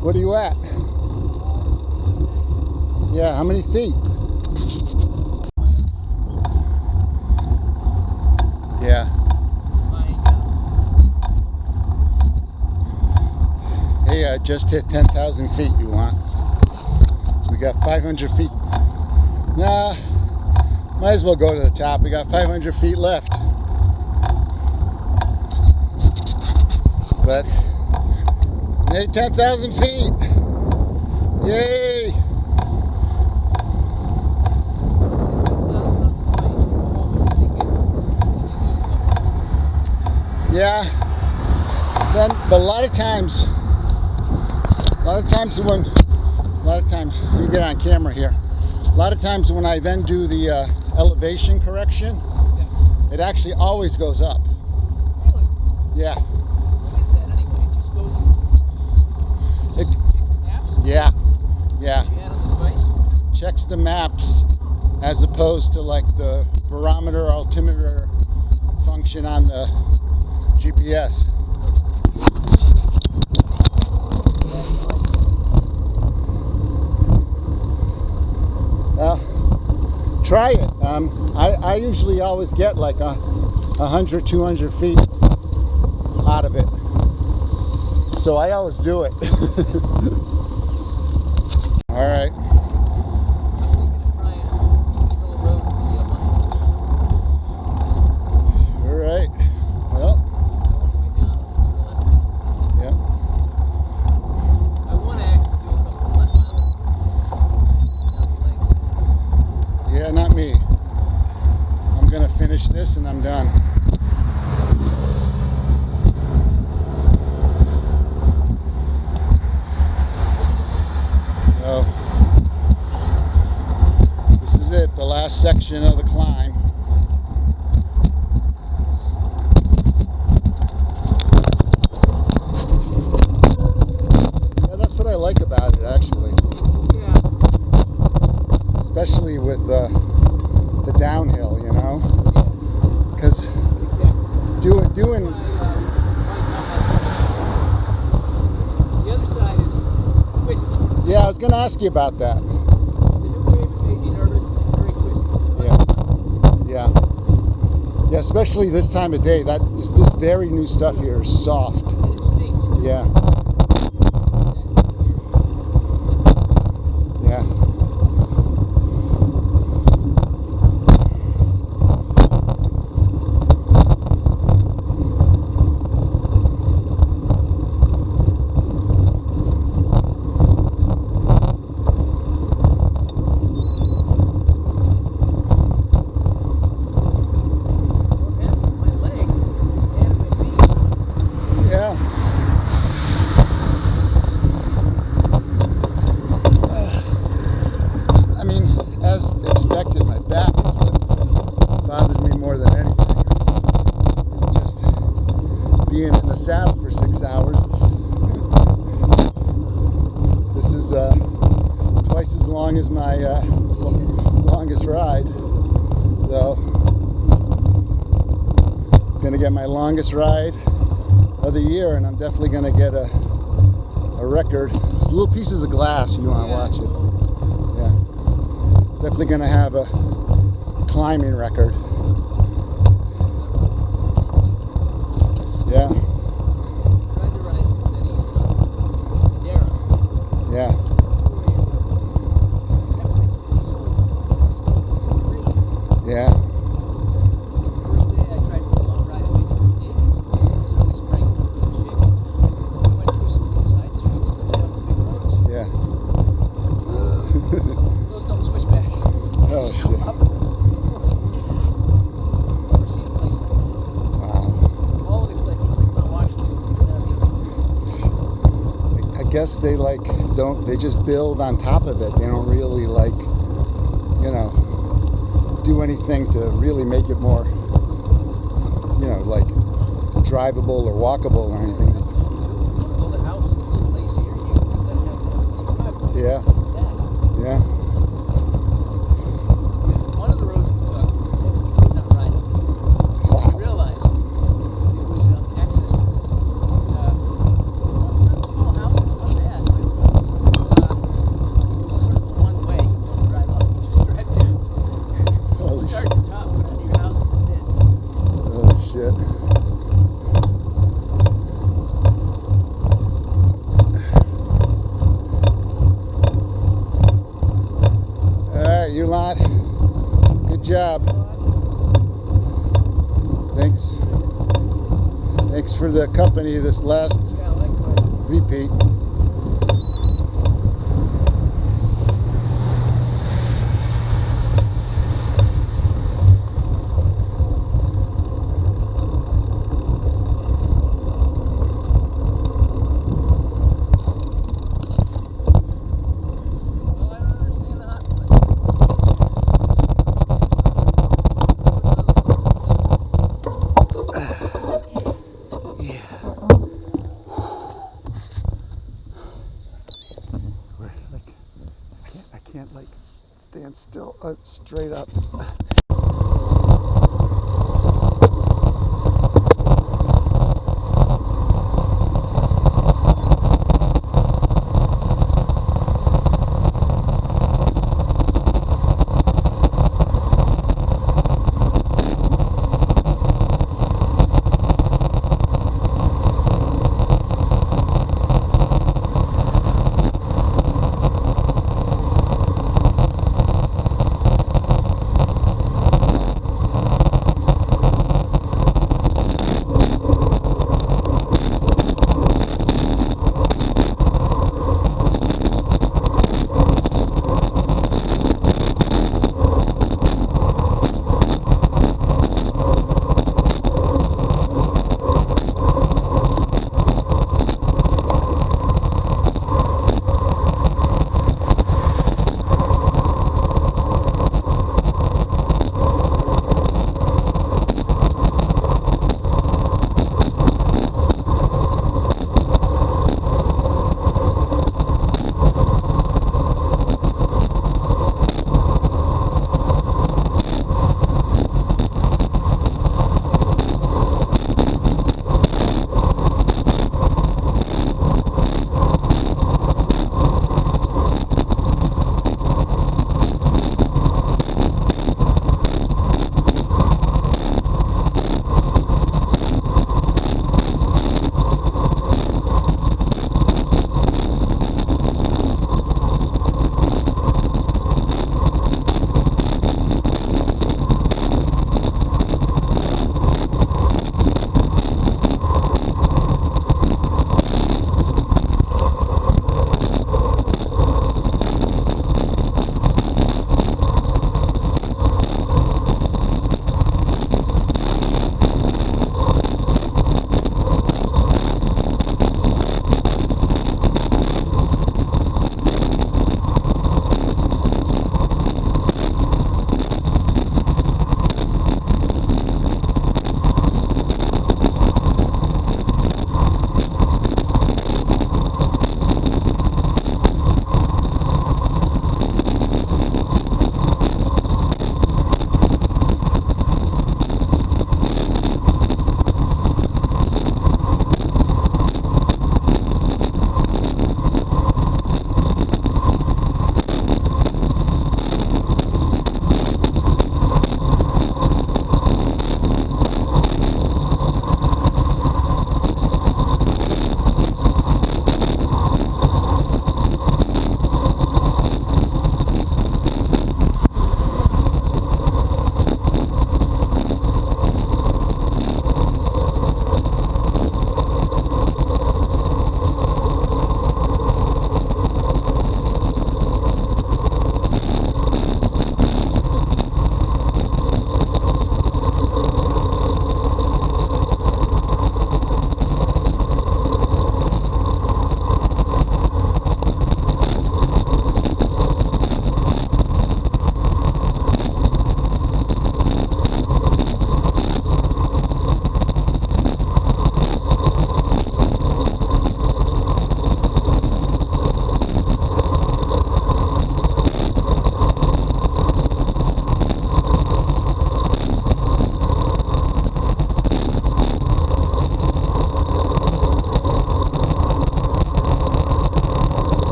What are you at? Yeah, how many feet? Yeah. Hey, I just hit 10,000 feet, you want? We got 500 feet. Nah, might as well go to the top. We got 500 feet left. But, hey, 10,000 feet. Yay! Yeah. Then, but a lot of times you get on camera here. A lot of times when I then do the elevation correction, it actually always goes up. Yeah. What is that anyway? It just goes and It, checks the maps? yeah. Yeah. You add on the device? Checks the maps as opposed to like the barometer altimeter function on the GPS. Well, try it. I usually always get like 100, 200 feet out of it. So I always do it. All right. All right. Well, yeah. I want to actually do a couple of left miles. Yeah, not me. I'm gonna finish this and I'm done. So, this is it, the last section of the climb. Yeah, that's what I like about it, actually. Yeah. Especially with the downhill, you know, because doing The other side is twisty. yeah, I was gonna ask you about that. The new wave made me nervous and very twisty. Yeah, yeah, especially this time of day. This very new stuff here is soft. And it stinks too. Yeah, yeah. My legs and my feet. Yeah. I mean, as expected, my back is what bothers me more than anything. It's just being in the saddle for 6 hours. This is twice as long as my longest ride. So, gonna get my longest ride of the year, and I'm definitely gonna get a record. It's little pieces of glass, you want to watch it. Yeah, definitely gonna have a climbing record. Yeah, Tried to ride steady. Dara. yeah, yeah. First day I tried to do a long ride and made a mistake. It's really sprang into shape. I went through some little side streets instead of the big roads. Yeah. Those don't switch back. Oh Just come shit. up. Never seen a place like that. Wow. Oh, it's like Mount Washington sticking out of I guess they they just build on top of it. They don't really do anything to really make it more, drivable or walkable or anything. build a house in this place here. You gotta have a steep driveway. Yeah, That. yeah. One of the roads we took, you could not ride up. I Wow. realized it was access to this not small house, not bad, but it was sort of a one way. You don't drive up, you just drive down. Holy Start shit. at the top, go down to your house, and that's it. Holy shit. Alright, you lot. Good job. Thanks. Thanks for the company this last Yeah, likewise. repeat. Well, I don't understand the hot spot. Yeah. can't like stand still, straight up.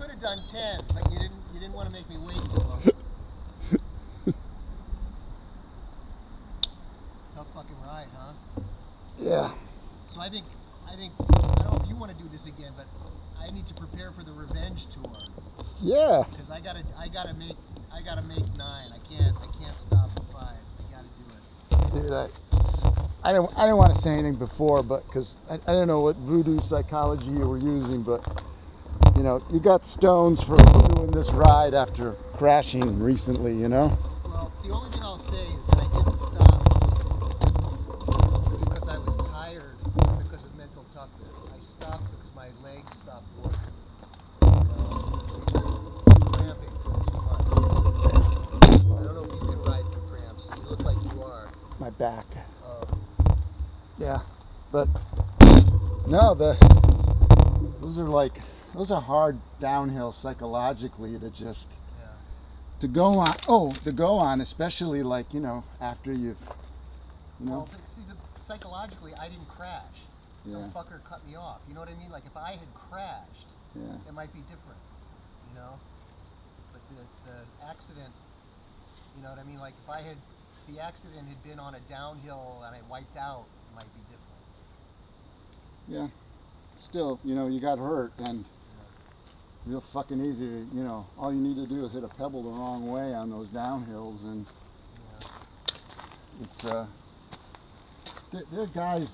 could have done 10, but you didn't want to make me wait too long. Tough fucking ride, huh? Yeah. So I think I don't know if you want to do this again, but I need to prepare for the revenge tour Yeah. because I gotta make 9. I can't stop at 5. I gotta do it. Dude, I didn't want to say anything before, but because I don't know what voodoo psychology you were using, but you know, you got stones for doing this ride after crashing recently, you know? Well, the only thing I'll say is that I didn't stop because I was tired because of mental toughness. I stopped because my legs stopped working. They just cramping too much. I don't know if you can ride through cramps. You look like you are. My back. Oh. Yeah. But no, those are hard downhill psychologically to just Yeah. to go on, especially like, you know, after you've, you know. Well, but see, psychologically, I didn't crash. Some Yeah. fucker cut me off. You know what I mean? Like if I had crashed, Yeah. it might be different. You know? But the accident, you know what I mean? Like if the accident had been on a downhill and I wiped out, it might be different. Yeah. Still, you know, you got hurt and real fucking easy to, you know, all you need to do is hit a pebble the wrong way on those downhills and it's there are guys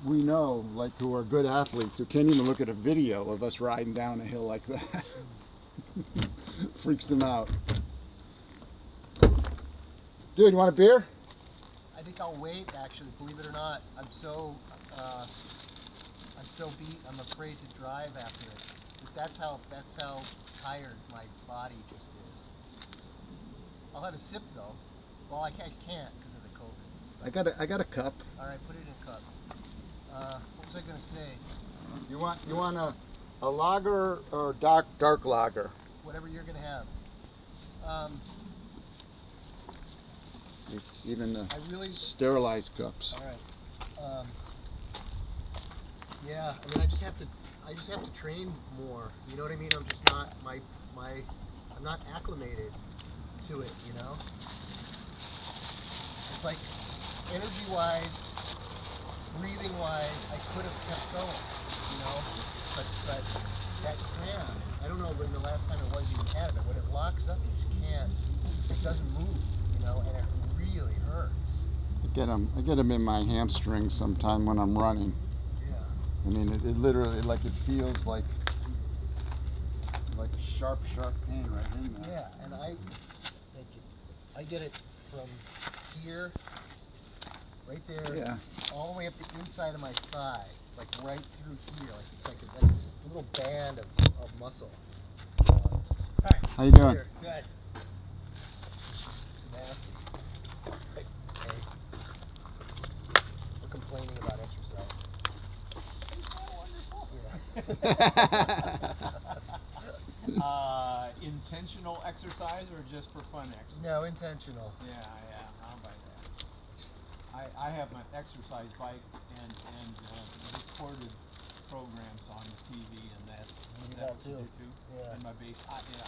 we know like who are good athletes who can't even look at a video of us riding down a hill like that. Freaks them out. Dude, you want a beer? I think I'll wait, actually, believe it or not. I'm so beat, I'm afraid to drive after it. But that's how tired my body just is. I'll have a sip though. Well, I can't because of the COVID. I got a cup. All right, put it in a cup. What was I gonna say? You want a lager or dark lager? Whatever you're gonna have. Even the I really. sterilized cups. All right. Yeah, I mean, I just have to train more. You know what I mean? I'm just not I'm not acclimated to it. You know. It's like energy-wise, breathing-wise, I could have kept going. You know, but that cramp. I don't know when the last time it was you had it. When it locks up, you just can't. It doesn't move. You know, and it really hurts. I get them in my hamstrings sometime when I'm running. Yeah. I mean, it literally, like, it feels like a sharp pain right in there. Yeah, and thank you. I get it from here, right there, Yeah. all the way up the inside of my thigh, like right through here. Like it's like a little band of muscle. Hi. How you doing? Here. Good. Nasty. Hey. We're complaining about exercise. Yeah. Intentional exercise or just for fun exercise? No, intentional. Yeah, I'll buy that. I have my exercise bike and recorded programs on the TV, and that's You do that that too. Yeah. And my base, yeah.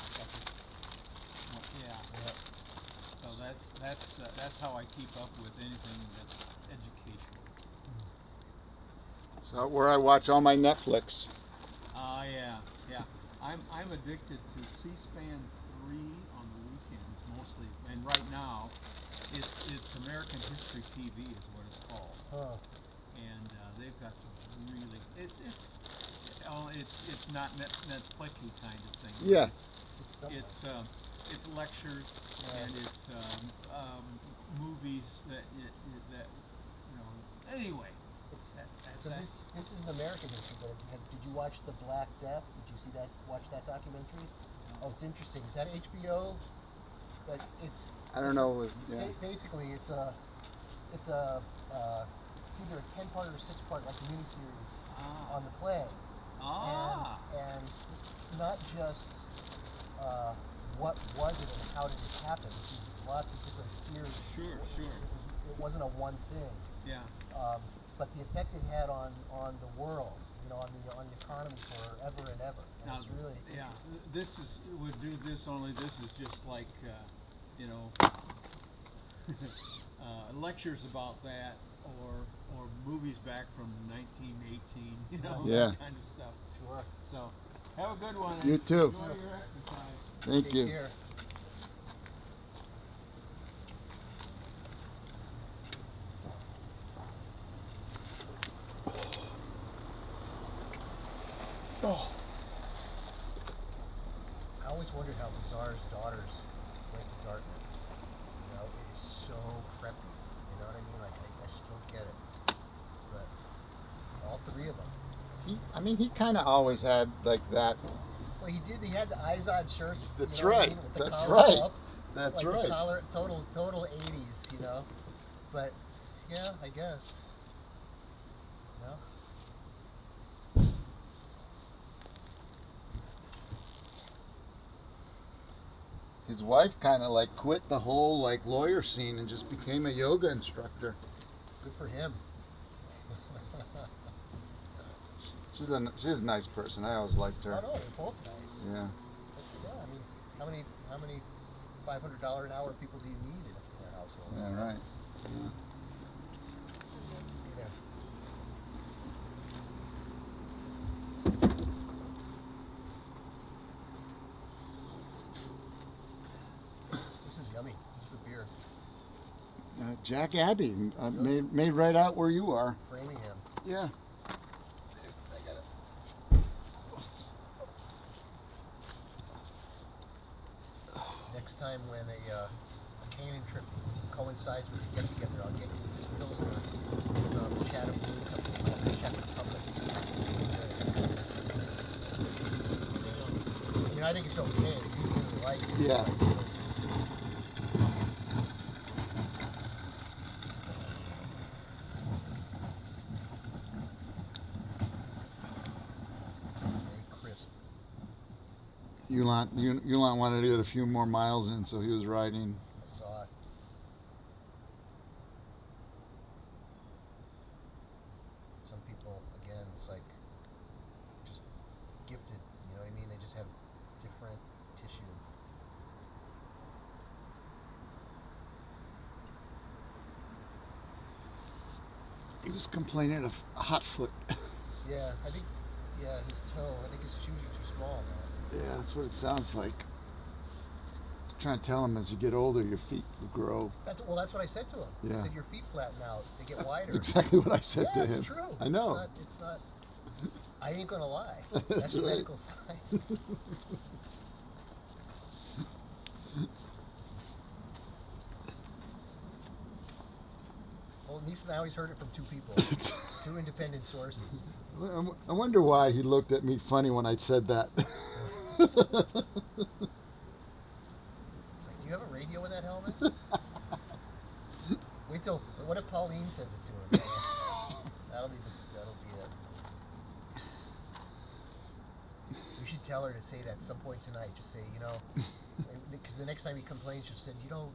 So that's how I keep up with anything that's educational. So where I watch all my Netflix. Yeah. I'm addicted to C-SPAN 3 on the weekends mostly, and right now it's American History TV is what it's called. Huh. And they've got some really it's not Netflixy kind of thing. Yeah. It's lectures and it's movies that you know. Anyway, So this is an American history, but did you watch The Black Death? Did you see that? Watch that documentary? Oh, it's interesting. Is that HBO? But I don't know. Yeah. Basically, it's either a 10-part or a 6-part like miniseries on the plague. And not just what was it and how did it happen. There's lots of different theories. Sure. It wasn't a one thing. Yeah. But the effect it had on the world, on the economy forever and ever. And Now, it's really yeah, this is, would do this, only this is just like, you know, lectures about that, or movies back from 1918, you know, Yeah. that kind of stuff. Sure. So, have a good one. You and too. Enjoy your exercise. Thank Take you. care. Oh. I always wondered how Bizarre's daughters went to Dartmouth. You know, it is so preppy. You know what I mean? Like, I just don't get it. But all three of them. I mean, he kind of always had like that. Well, he did. He had the Izod shirts. That's you know what I right. mean, with the That's collar right. Up, That's like right. The collar, total 80s. You know. But yeah, I guess. You know. His wife kind of like quit the whole like lawyer scene and just became a yoga instructor. Good for him. She's a nice person. I always liked her. Oh no, they're both nice. Yeah. Yeah, I mean, how many $500 an hour people do you need in a household? Yeah. Right. Yeah. Yeah. This is yummy. This is good beer. Jack Abbey, made right out where you are. Framingham. Yeah. I got it. Next time when a canyon trip coincides with a get together, I'll get you this Pilsner from Chattablue Company called the Czech Republic. I mean, I think it's okay. You really like it. Yeah. Very crisp. Ulan wanted to get a few more miles in, so he was riding. I saw it. Some people, again, it's like just gifted. You know what I mean? They just have different tissue. He was complaining of hot foot. Yeah, I think. Yeah, his toe. I think his shoes are too small now. Yeah, that's what it sounds like. Trying to tell him as you get older, your feet will grow. That's what I said to him. Yeah. I said your feet flatten out. They get wider. That's exactly what I said yeah, to him. it's true. I know. It's not. I ain't gonna lie. That's That's right. medical science. Well, at least now he's heard it from two people, two independent sources. I wonder why he looked at me funny when I said that. It's like, do you have a radio in that helmet? Wait till. What if Pauline says it to him? That'll be it. You should tell her to say that at some point tonight. Just say, because the next time he complains, she'll say, your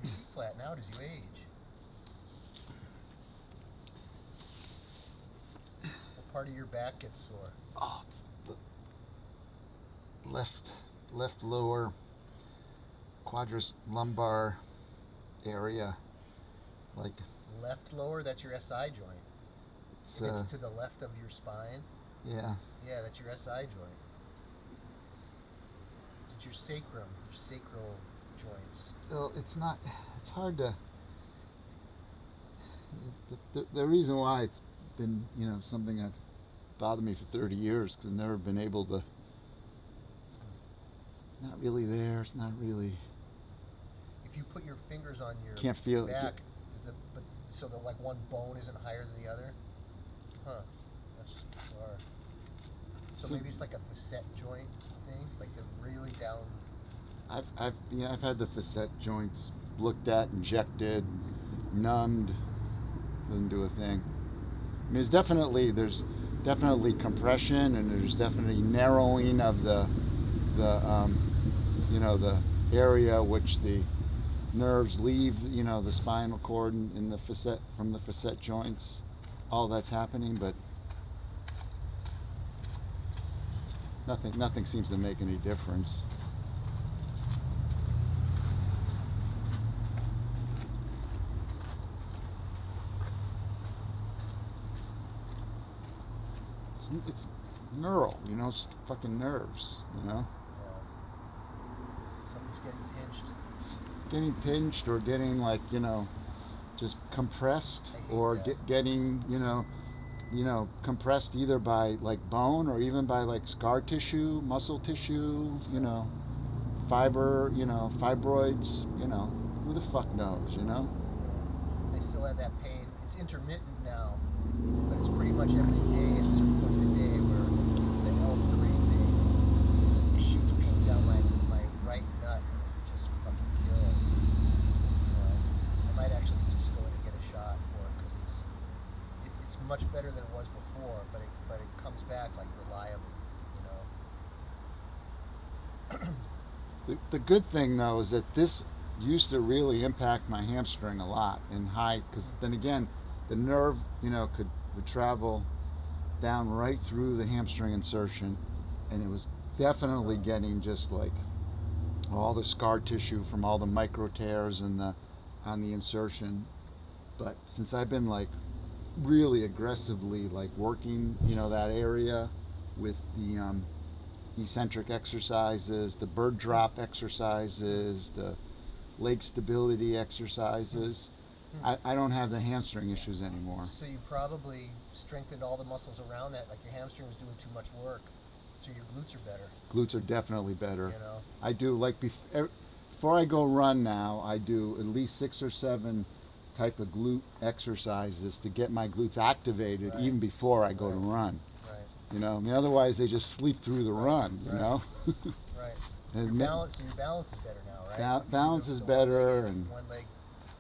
feet flatten out as you age. What part of your back gets sore? Oh, it's the left lower quadrus lumbar area, like Left lower, that's your SI joint. it's It's to the left of your spine. yeah. Yeah, that's your SI joint. It's your sacrum, your sacral joints. Well, it's not. It's hard to. The reason why it's been something that's bothered me for 30 years because I've never been able to. Not really there. It's not really. If you put your fingers on your Can't feel it. back, so that like one bone isn't higher than the other? Huh. That's just bizarre. So So- maybe it's like a facet joint thing, like the really down. I've had the facet joints looked at, injected, numbed. Doesn't do a thing. I mean, there's definitely compression and there's definitely narrowing of the area which the nerves leave, the spinal cord and the facet from the facet joints. All that's happening, but Nothing seems to make any difference. It's neural, you know, it's fucking nerves, you know. Something's getting pinched. Getting pinched or getting like, you know, just compressed I hate or that. getting, you know, compressed either by like bone or even by like scar tissue, muscle tissue, you know, fiber, you know, fibroids, you know, who the fuck knows, you know? I still have that pain. It's intermittent now, but it's pretty much every day at a certain point in the day where the L3 thing shoots pain down my right nut. It just fucking kills. You know, I might actually just go in and get a shot for it because it's much better than it was before, but it comes back like reliably. You know. The good thing though is that this used to really impact my hamstring a lot in high, because then again, the nerve, you know, would travel down right through the hamstring insertion, and it was definitely getting just like all the scar tissue from all the micro tears on the insertion. But since I've been like really aggressively like working, you know, that area with the eccentric exercises, the bird drop exercises, the leg stability exercises, I don't have the hamstring issues anymore. So you probably strengthened all the muscles around that, like your hamstring was doing too much work, so your glutes are better. Glutes are definitely better. You know. I do like before I go run now, I do at least 6 or 7 type of glute exercises to get my glutes activated even before I go to run. Right. You know, I mean, otherwise they just sleep through the run. You know. Right. And Your balance is better now, right? Balance is better, and one leg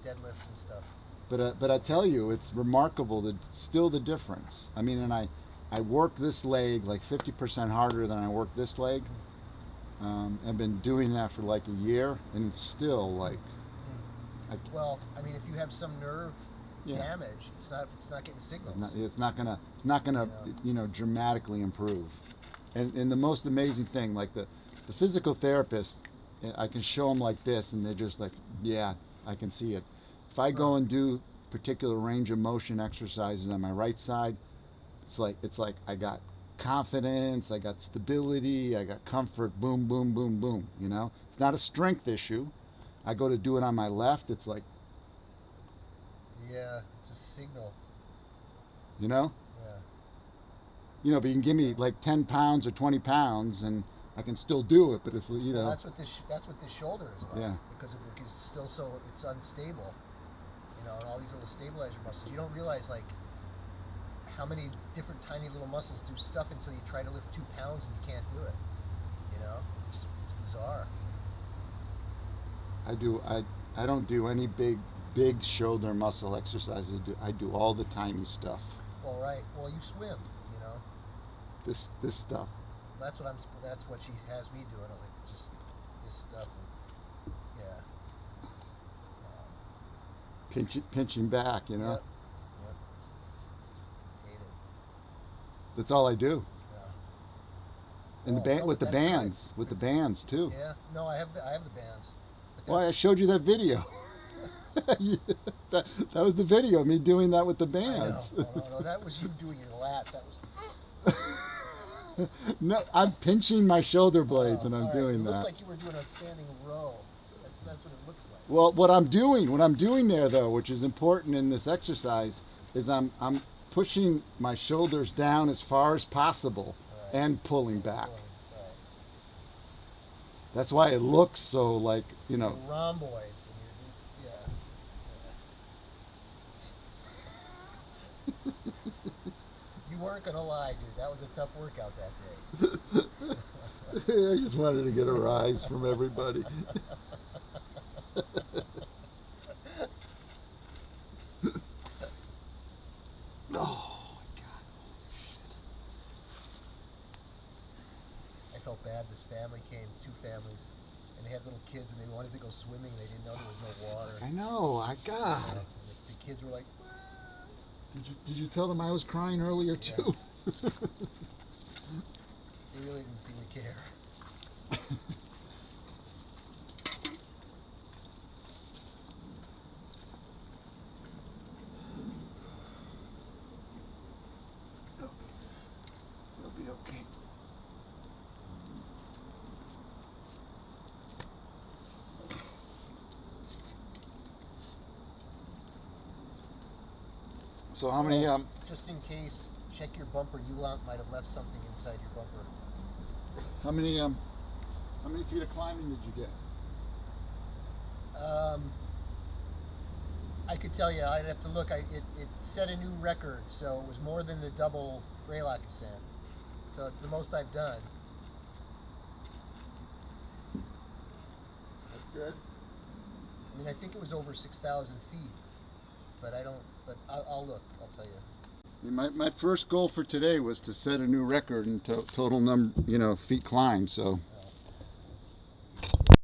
deadlifts and stuff. But I tell you, it's remarkable still the difference. I mean, and I work this leg like 50% harder than I work this leg. I've been doing that for like a year, and it's still like. Well, I mean, if you have some nerve damage, it's not getting signals. It's not gonna you know, dramatically improve. And the most amazing thing, like the physical therapist, I can show them like this, and they're just like, yeah, I can see it. If I go and do particular range of motion exercises on my right side, it's like I got confidence, I got stability, I got comfort, boom, boom, boom, boom, you know? It's not a strength issue. I go to do it on my left, it's like... Yeah, it's a signal. You know? Yeah. You know, but you can give me like 10 pounds or 20 pounds and I can still do it, but if, you know... Well, that's what this shoulder is like. Yeah. Because it's still it's unstable. You know, and all these little stabilizer muscles. You don't realize, like, how many different tiny little muscles do stuff until you try to lift 2 pounds and you can't do it. You know? It's bizarre. I don't do any big shoulder muscle exercises. I do all the tiny stuff. Well, right. Well, you swim, you know. This stuff. That's what she has me doing. Like just this stuff. And, yeah. Pinching back, you know. Yep. Hate it. That's all I do. Yeah. And with the bands too. Yeah. No, I have the bands. Well, I showed you that video. that was the video of me doing that with the bands. No, that was you doing your lats. That was. No, I'm pinching my shoulder blades when I'm doing that. It looked like you were doing a standing row. That's what it looks like. Well, what I'm doing there though, which is important in this exercise, is I'm pushing my shoulders down as far as possible and pulling back. That's why it looks so like, you know. Rhomboids. You weren't gonna lie, dude. That was a tough workout that day. I just wanted to get a rise from everybody. Oh my God! I felt bad. This family came, 2 families, and they had little kids, and they wanted to go swimming. They didn't know there was no water. I know. God. And the kids were like, Did you tell them I was crying earlier too? They really didn't seem to care. It'll be okay. So how many Just in case, check your bumper. You might have left something inside your bumper. how many feet of climbing did you get? I could tell you, I'd have to look. It set a new record, so it was more than the double Greylock ascent. So it's the most I've done. That's good. I mean, I think it was over 6,000 feet, but I don't. But I'll look. I'll tell you. My first goal for today was to set a new record in total feet climbed. So